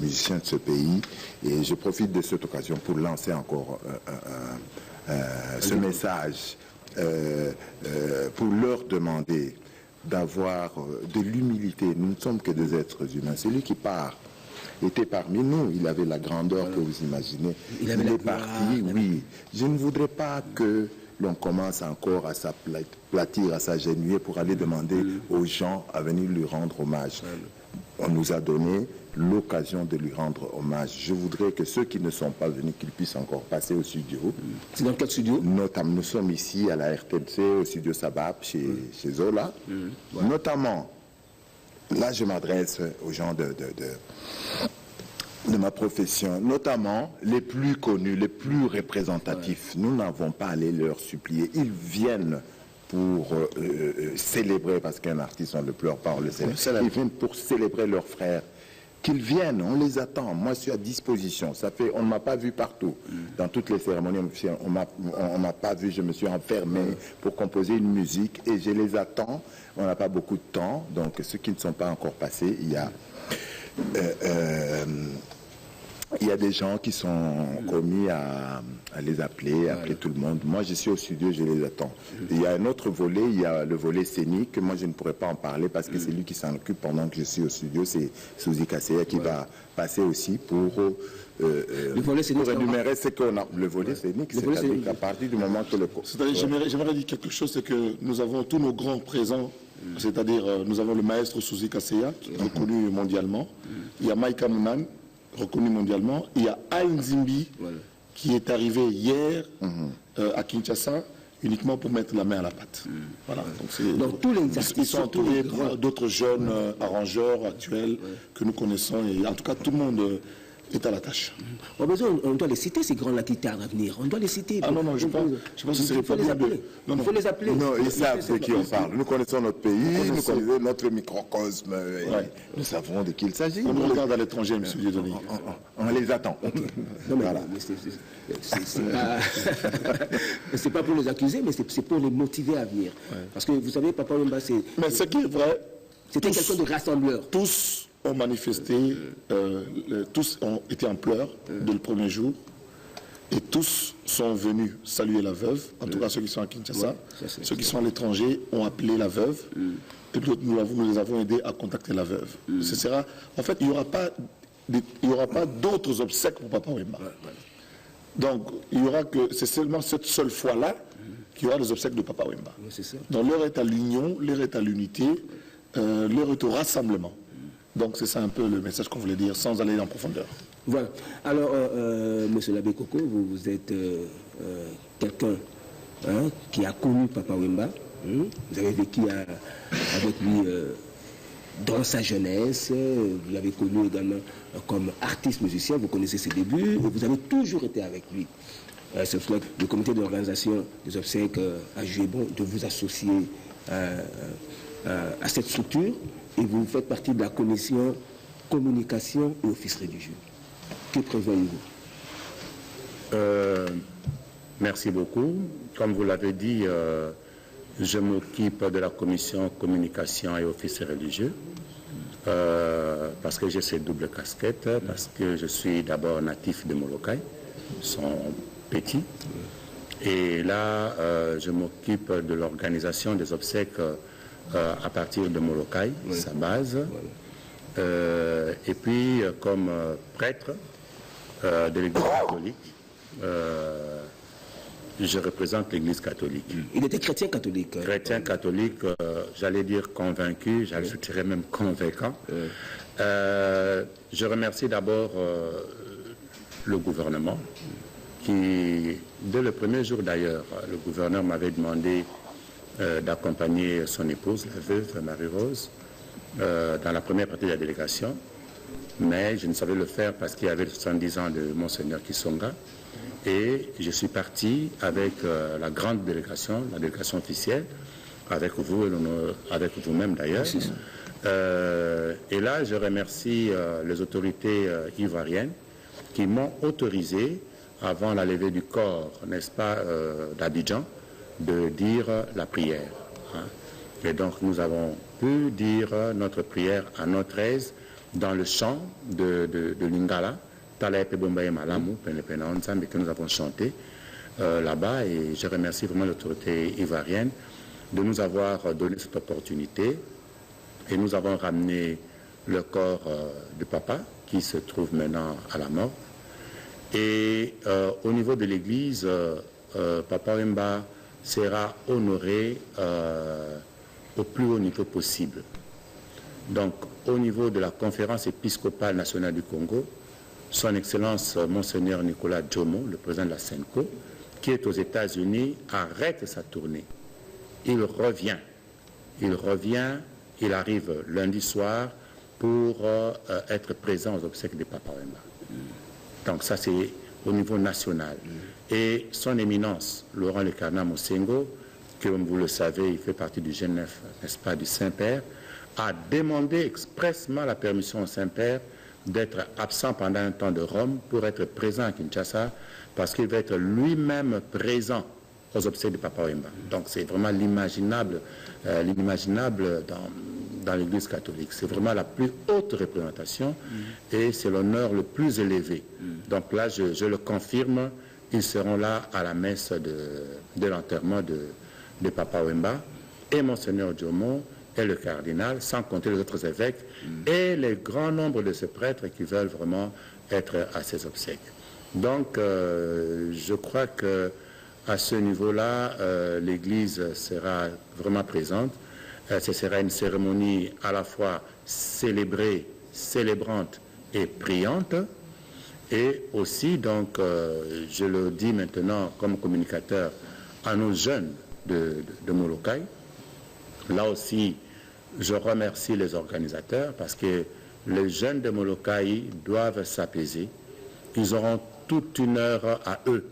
musiciens de ce pays. Et je profite de cette occasion pour lancer encore ce message, pour leur demander d'avoir de l'humilité. Nous ne sommes que des êtres humains. Celui qui part était parmi nous. Il avait la grandeur que vous imaginez. Il est parti, oui. Je ne voudrais pas que l'on commence encore à s'aplatir, à s'agenouiller pour aller demander aux gens à venir lui rendre hommage. On nous a donné l'occasion de lui rendre hommage. Je voudrais que ceux qui ne sont pas venus, qu'ils puissent encore passer au studio. C'est dans quel studio? Notamment, nous sommes ici à la RTNC, au studio Sabab, chez Zola. Notamment, là je m'adresse aux gens de ma profession, notamment les plus connus, les plus représentatifs. Nous n'avons pas à aller leur supplier. Ils viennent pour célébrer, parce qu'un artiste, on ne le pleure pas, on le célèbre. Ils viennent pour célébrer leurs frères. Qu'ils viennent, on les attend. Moi, je suis à disposition. Ça fait, on ne m'a pas vu partout. Dans toutes les cérémonies, on m'a pas vu. Je me suis enfermé pour composer une musique et je les attends. On n'a pas beaucoup de temps. Donc, ceux qui ne sont pas encore passés, il y a des gens qui sont commis à les appeler, appeler tout le monde. Moi, je suis au studio, je les attends. Il y a un autre volet, il y a le volet scénique. Moi, je ne pourrais pas en parler parce que c'est lui qui s'en occupe pendant que je suis au studio. C'est Souzy Kasseya qui va passer aussi pour le volet scénique, énumérer ce qu'on a. Le volet scénique, c'est à partir du moment que le... J'aimerais dire quelque chose, c'est que nous avons tous nos grands présents. C'est-à-dire, nous avons le maestro Souzy Kasseya, qui est reconnu mondialement. Il y a Maïka Mounan, reconnu mondialement. Il y a Aïn Zimbi, qui est arrivé hier à Kinshasa, uniquement pour mettre la main à la pâte. Voilà. Donc, tous les artistes, ils sont entourés d'autres jeunes arrangeurs actuels que nous connaissons. Et en tout cas, tout le monde est à la tâche. On doit les citer, ces grands-là qui tardent à venir. On doit les citer. Ah non, je pense que ce serait pas bien de... Il faut les appeler. Non, ils savent de qui on parle. Nous connaissons notre pays, nous connaissons notre microcosme. Nous savons de qui il s'agit. On nous regarde à l'étranger, M. Dieudonné. On les attend. Non, mais c'est pas pour les accuser, mais c'est pour les motiver à venir. Parce que vous savez, Papa Wemba, c'est... Mais ce qui est vrai... C'était quelqu'un de rassembleur. Tous ont manifesté, tous ont été en pleurs dès le premier jour, et tous sont venus saluer la veuve, en tout cas ceux qui sont à Kinshasa. Ceux qui sont à l'étranger ont appelé la veuve, et nous les avons aidés à contacter la veuve. Ce sera, en fait, il n'y aura pas d'autres obsèques pour Papa Wemba. Donc, il y aura que, c'est seulement cette seule fois-là qu'il y aura les obsèques de Papa Wemba. Donc, l'heure est à l'union, l'heure est à l'unité, l'heure est au rassemblement. Donc c'est ça un peu le message qu'on voulait dire, sans aller en profondeur. Voilà. Alors, monsieur l'abbé Coco, vous êtes quelqu'un qui a connu Papa Wemba. Vous avez vécu avec lui dans sa jeunesse. Vous l'avez connu également comme artiste musicien. Vous connaissez ses débuts. Et vous avez toujours été avec lui. C'est pour cela que le comité d'organisation des obsèques a jugé bon de vous associer à cette structure. Et vous faites partie de la commission communication et office religieux. Que prévoyez-vous? Merci beaucoup. Comme vous l'avez dit, je m'occupe de la commission communication et office religieux parce que j'ai cette double casquette, parce que je suis d'abord natif de Molokai, son petit. Et là, je m'occupe de l'organisation des obsèques à partir de Molokai, sa base. Et puis, comme prêtre de l'Église catholique, je représente l'Église catholique. Il était chrétien catholique. Chrétien catholique, j'allais dire convaincu, j'ajouterais même convaincant. Je remercie d'abord le gouvernement, qui, dès le premier jour d'ailleurs, le gouverneur m'avait demandé d'accompagner son épouse, la veuve Marie-Rose, dans la première partie de la délégation. Mais je ne savais le faire parce qu'il y avait 70 ans de Monseigneur Kisonga. Et je suis parti avec la grande délégation, la délégation officielle, avec vous et avec vous-même d'ailleurs. Et là, je remercie les autorités ivoiriennes qui m'ont autorisé, avant la levée du corps, n'est-ce pas, d'Abidjan, de dire la prière hein. Et donc nous avons pu dire notre prière à notre aise dans le chant de Lingala, Talaepe Bombaye Malamu, que nous avons chanté là-bas. Et je remercie vraiment l'autorité ivoirienne de nous avoir donné cette opportunité. Et nous avons ramené le corps de papa, qui se trouve maintenant à la mort. Et au niveau de l'église, Papa Wemba sera honoré au plus haut niveau possible. Donc, au niveau de la conférence épiscopale nationale du Congo, son Excellence Monseigneur Nicolas Djomo, le président de la SENCO, qui est aux États-Unis, arrête sa tournée. Il revient. Il arrive lundi soir pour être présent aux obsèques de Papa Wemba. Donc ça, c'est au niveau national. Et son éminence, Laurent Le Cardinal Mosengo, que comme vous le savez, il fait partie du G9, n'est-ce pas, du Saint-Père, a demandé expressement la permission au Saint-Père d'être absent pendant un temps de Rome pour être présent à Kinshasa, parce qu'il va être lui-même présent aux obsèques de Papa Wemba. Donc c'est vraiment l'inimaginable dans l'Église catholique. C'est vraiment la plus haute représentation et c'est l'honneur le plus élevé. Donc là, je le confirme, ils seront là à la messe de l'enterrement de Papa Wemba et Monseigneur Djomo et le cardinal, sans compter les autres évêques et les grands nombres de ces prêtres qui veulent vraiment être à ces obsèques. Donc, je crois que à ce niveau-là, l'Église sera vraiment présente. Ce sera une cérémonie à la fois célébrée, célébrante et priante. Et aussi, donc, je le dis maintenant comme communicateur à nos jeunes de Molokai. Là aussi, je remercie les organisateurs parce que les jeunes de Molokai doivent s'apaiser. Ils auront toute une heure à eux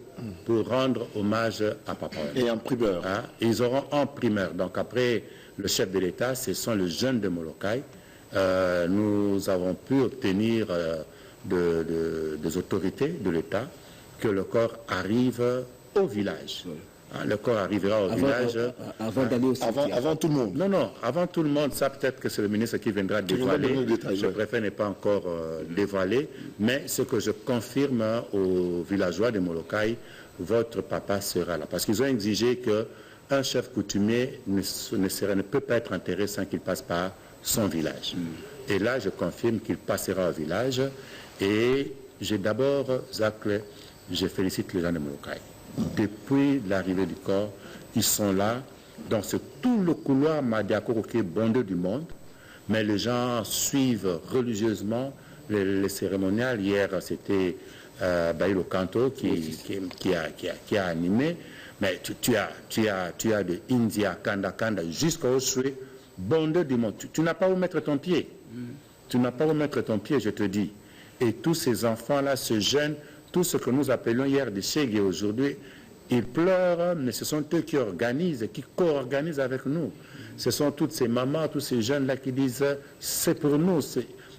pour rendre hommage à Papa Wemba. Et en primeur. Hein? Ils auront en primeur. Donc après le chef de l'État, ce sont les jeunes de Molokai. Nous avons pu obtenir des autorités de l'État que le corps arrive au village. Oui. Hein, le corps arrivera au village. Avant d'aller au cimetière. Avant tout le monde. Non, avant tout le monde. Ça, peut-être que c'est le ministre qui viendra dévoiler. Je préfère ne pas encore dévoiler. Mais ce que je confirme aux villageois de Molokai, votre papa sera là. Parce qu'ils ont exigé qu'un chef coutumier ne peut pas être enterré sans qu'il passe par son village. Et là, je confirme qu'il passera au village. Et j'ai d'abord, Zach, je félicite les gens de Molokai. Depuis l'arrivée du corps, ils sont là. Donc c'est tout le couloir Madiakoro qui est bondé du monde. Mais les gens suivent religieusement les cérémoniales. Hier, c'était Baïlo Kanto qui a animé. Mais tu as de India, Kanda, jusqu'au Shui, bondé du monde. Tu n'as pas où mettre ton pied. Tu n'as pas où mettre ton pied, je te dis. Et tous ces enfants-là, ce jeune, tout ce que nous appelions hier des Chègues aujourd'hui, ils pleurent, mais ce sont eux qui organisent, qui co-organisent avec nous. Ce sont toutes ces mamans, tous ces jeunes-là qui disent, c'est pour nous.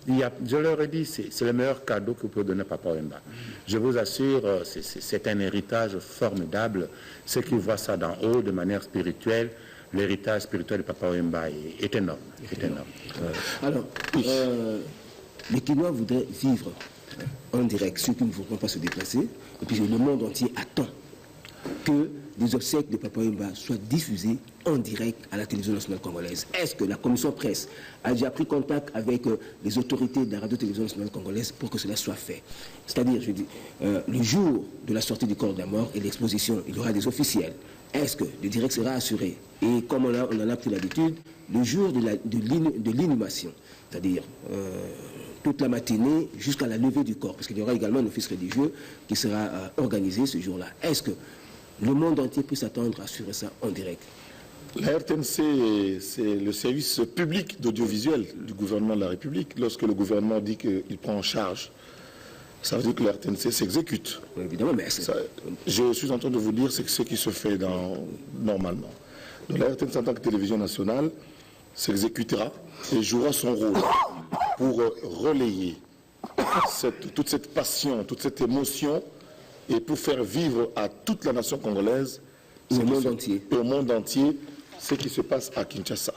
Je leur ai dit, c'est le meilleur cadeau que vous pouvez donner à Papa Wemba. Je vous assure, c'est un héritage formidable. Ceux qui voient ça d'en haut, de manière spirituelle, l'héritage spirituel de Papa Wemba est énorme. Alors, les Kinois voudraient vivre en direct, ceux qui ne voudront pas se déplacer, et puis le monde entier attend que des obsèques de Papa Wemba soient diffusées en direct à la télévision nationale congolaise. Est-ce que la commission presse a déjà pris contact avec les autorités de la radio-télévision nationale congolaise pour que cela soit fait? C'est-à-dire, je dis, le jour de la sortie du corps de la mort et l'exposition, il y aura des officiels. Est-ce que le direct sera assuré? Et comme on en a pris l'habitude, le jour de l'inhumation, c'est-à-dire toute la matinée jusqu'à la levée du corps, parce qu'il y aura également un office religieux qui sera organisé ce jour-là. Est-ce que le monde entier peut s'attendre à assurer ça en direct? La RTNC, c'est le service public d'audiovisuel du gouvernement de la République. Lorsque le gouvernement dit qu'il prend en charge, ça veut dire que la RTNC s'exécute. Oui, évidemment, mais je suis en train de vous dire ce qui se fait normalement. Donc la RTNC en tant que télévision nationale s'exécutera et jouera son rôle pour relayer toute cette passion, toute cette émotion et pour faire vivre à toute la nation congolaise et au monde entier ce qui se passe à Kinshasa.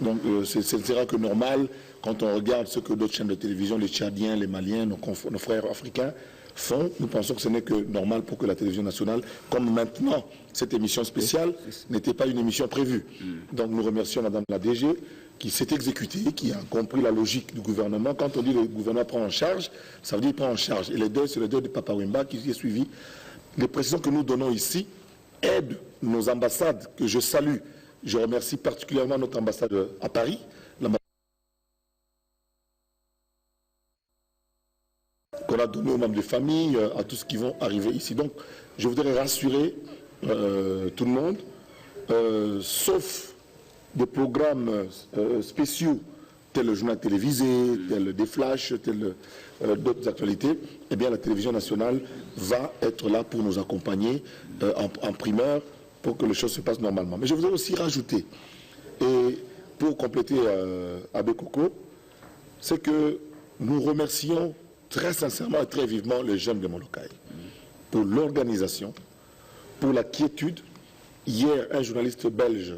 Donc ce sera que normal quand on regarde ce que d'autres chaînes de télévision, les Tchadiens, les Maliens, nos frères africains font. Nous pensons que ce n'est que normal pour que la télévision nationale, comme maintenant cette émission spéciale n'était pas une émission prévue. Donc nous remercions Madame la DG qui s'est exécutée, qui a compris la logique du gouvernement. Quand on dit que le gouvernement prend en charge, ça veut dire qu'il prend en charge. Et le deuil, c'est le deuil de Papa Wemba qui est suivi. Les précisions que nous donnons ici aident nos ambassades que je salue. Je remercie particulièrement notre ambassade à Paris, qu'on a donné aux membres de famille, à tous ceux qui vont arriver ici. Donc, je voudrais rassurer tout le monde, sauf des programmes spéciaux, tels le journal télévisé, tels des flashs, tels d'autres actualités, eh bien la télévision nationale va être là pour nous accompagner en primeur, pour que les choses se passent normalement. Mais je voudrais aussi rajouter, et pour compléter Abbé Coco, c'est que nous remercions très sincèrement et très vivement les jeunes de Molokai pour l'organisation, pour la quiétude. Hier, un journaliste belge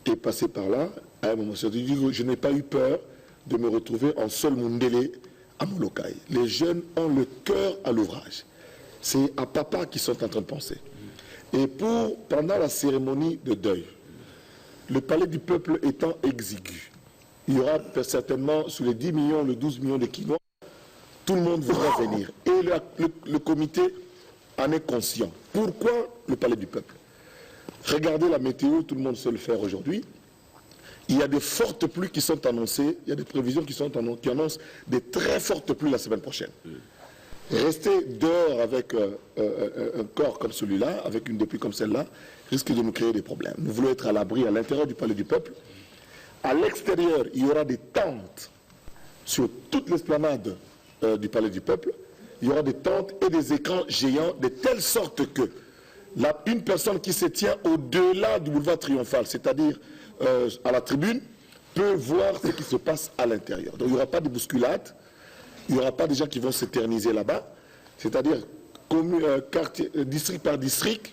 est passé par là, à un moment, il dit « Je n'ai pas eu peur de me retrouver en seul Mundélé à Molokai. » Les jeunes ont le cœur à l'ouvrage. C'est à papa qu'ils sont en train de penser. Et pendant la cérémonie de deuil, le palais du peuple étant exigu, il y aura certainement sur les 10 millions, les 12 millions de Quinois, tout le monde voudra venir. Et le comité en est conscient. Pourquoi le palais du peuple? Regardez la météo, tout le monde sait le faire aujourd'hui. Il y a des fortes pluies qui sont annoncées, il y a des prévisions qui annoncent des très fortes pluies la semaine prochaine. Rester dehors avec un corps comme celui-là, avec une pluie comme celle-là, risque de nous créer des problèmes. Nous voulons être à l'abri à l'intérieur du palais du peuple. À l'extérieur, il y aura des tentes sur toute l'esplanade du palais du peuple. Il y aura des tentes et des écrans géants de telle sorte que une personne qui se tient au-delà du boulevard Triomphal, c'est-à-dire à la tribune, peut voir ce qui se passe à l'intérieur. Donc il n'y aura pas de bousculade. Il n'y aura pas des gens qui vont s'éterniser là-bas. C'est-à-dire, district par district,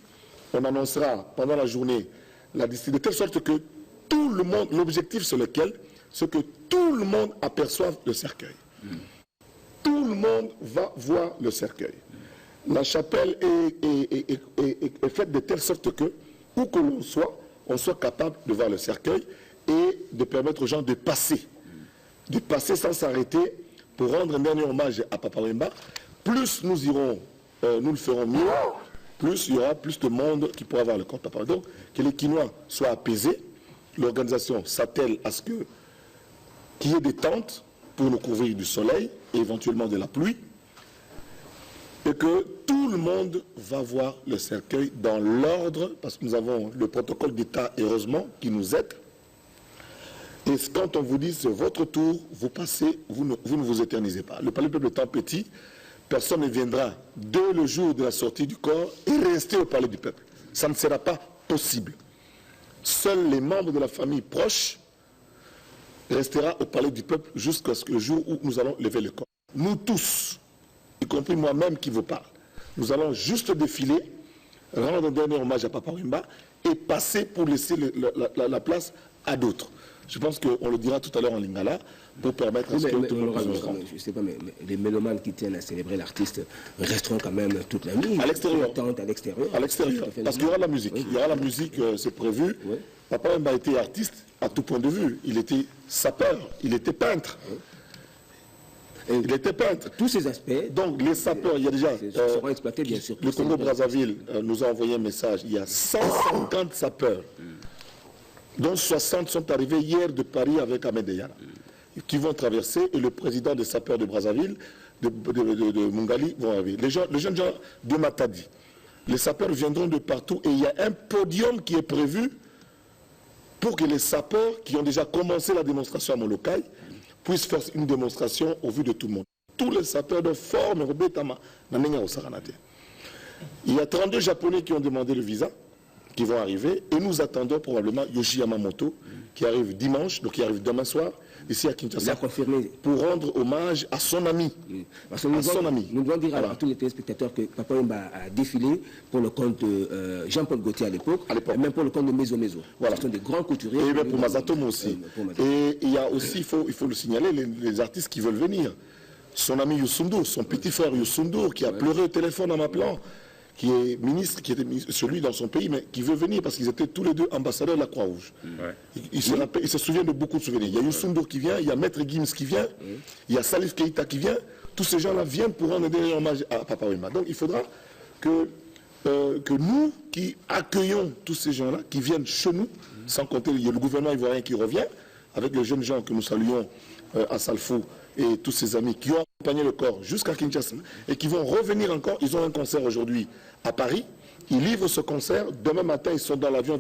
on annoncera pendant la journée la district, de telle sorte que tout le monde, l'objectif sur lequel, c'est que tout le monde aperçoive le cercueil. Tout le monde va voir le cercueil. La chapelle est faite de telle sorte que, où que l'on soit, on soit capable de voir le cercueil et de permettre aux gens de passer sans s'arrêter, pour rendre un dernier hommage à Papa Wemba. Plus nous irons, nous le ferons mieux, plus il y aura plus de monde qui pourra voir le corps de Papa Wemba. Donc, que les Quinois soient apaisés, l'organisation s'attelle à ce qu'il y ait des tentes pour nous couvrir du soleil et éventuellement de la pluie, et que tout le monde va voir le cercueil dans l'ordre, parce que nous avons le protocole d'État, heureusement, qui nous aide. Et quand on vous dit c'est votre tour, vous passez, vous ne vous éternisez pas. Le palais du peuple étant petit, personne ne viendra dès le jour de la sortie du corps et rester au palais du peuple. Ça ne sera pas possible. Seuls les membres de la famille proche resteront au palais du peuple jusqu'à ce que le jour où nous allons lever le corps. Nous tous, y compris moi-même qui vous parle, nous allons juste défiler, rendre un dernier hommage à Papa Wemba et passer pour laisser la place à d'autres. Je pense qu'on le dira tout à l'heure en lingala pour permettre à ce que tout le monde puisse nous rendre. Je ne sais pas, mais les mélomanes qui tiennent à célébrer l'artiste resteront quand même toute la nuit. À l'extérieur. À l'extérieur. À l'extérieur. Parce qu'il y aura la musique. Oui. Il y aura la musique, c'est prévu. Oui. Papa Wemba était artiste à tout point de vue. Il était sapeur, il était peintre. Oui. Il était peintre. Tous ces aspects. Donc les sapeurs, il y a déjà. Seront exploités, bien sûr. Le Congo-Brazzaville nous a envoyé un message. Il y a 150 sapeurs, dont 60 sont arrivés hier de Paris avec Ahmed Eyara, qui vont traverser, et le président des sapeurs de Brazzaville, de Mungali, vont arriver. Les jeunes gens de Matadi. Les sapeurs viendront de partout, et il y a un podium qui est prévu pour que les sapeurs qui ont déjà commencé la démonstration à Molokai puissent faire une démonstration au vu de tout le monde. Tous les sapeurs de forme, il y a 32 Japonais qui ont demandé le visa, qui vont arriver, et nous attendons probablement Yoshi Yamamoto, qui arrive dimanche, donc qui arrive demain soir, ici à Kinshasa, pour rendre hommage à son ami. Parce que nous devons dire à tous les téléspectateurs que Papa Wemba a défilé pour le compte de Jean-Paul Gaultier à l'époque, et même pour le compte de Mezo Mezo. Voilà. Ce sont des grands couturiers. Et même pour Mazatomo aussi. Et il y a aussi, il faut le signaler, les artistes qui veulent venir. Son ami Youssoundour, son petit frère Youssoundour, qui a pleuré au téléphone en m'appelant, qui est ministre, qui était celui dans son pays, mais qui veut venir parce qu'ils étaient tous les deux ambassadeurs de la Croix-Rouge. Il se souvient de beaucoup de souvenirs. Il y a Youssoundour qui vient, il y a Maître Gims qui vient, il y a Salif Keïta qui vient. Tous ces gens-là viennent pour rendre un hommage à Papa Wemba. Donc il faudra que nous qui accueillons tous ces gens-là, qui viennent chez nous, sans compter il y a le gouvernement ivoirien qui revient, avec les jeunes gens que nous saluons à Salfou, et tous ses amis qui ont accompagné le corps jusqu'à Kinshasa et qui vont revenir encore. Ils ont un concert aujourd'hui à Paris. Ils livrent ce concert. Demain matin, ils sont dans l'avion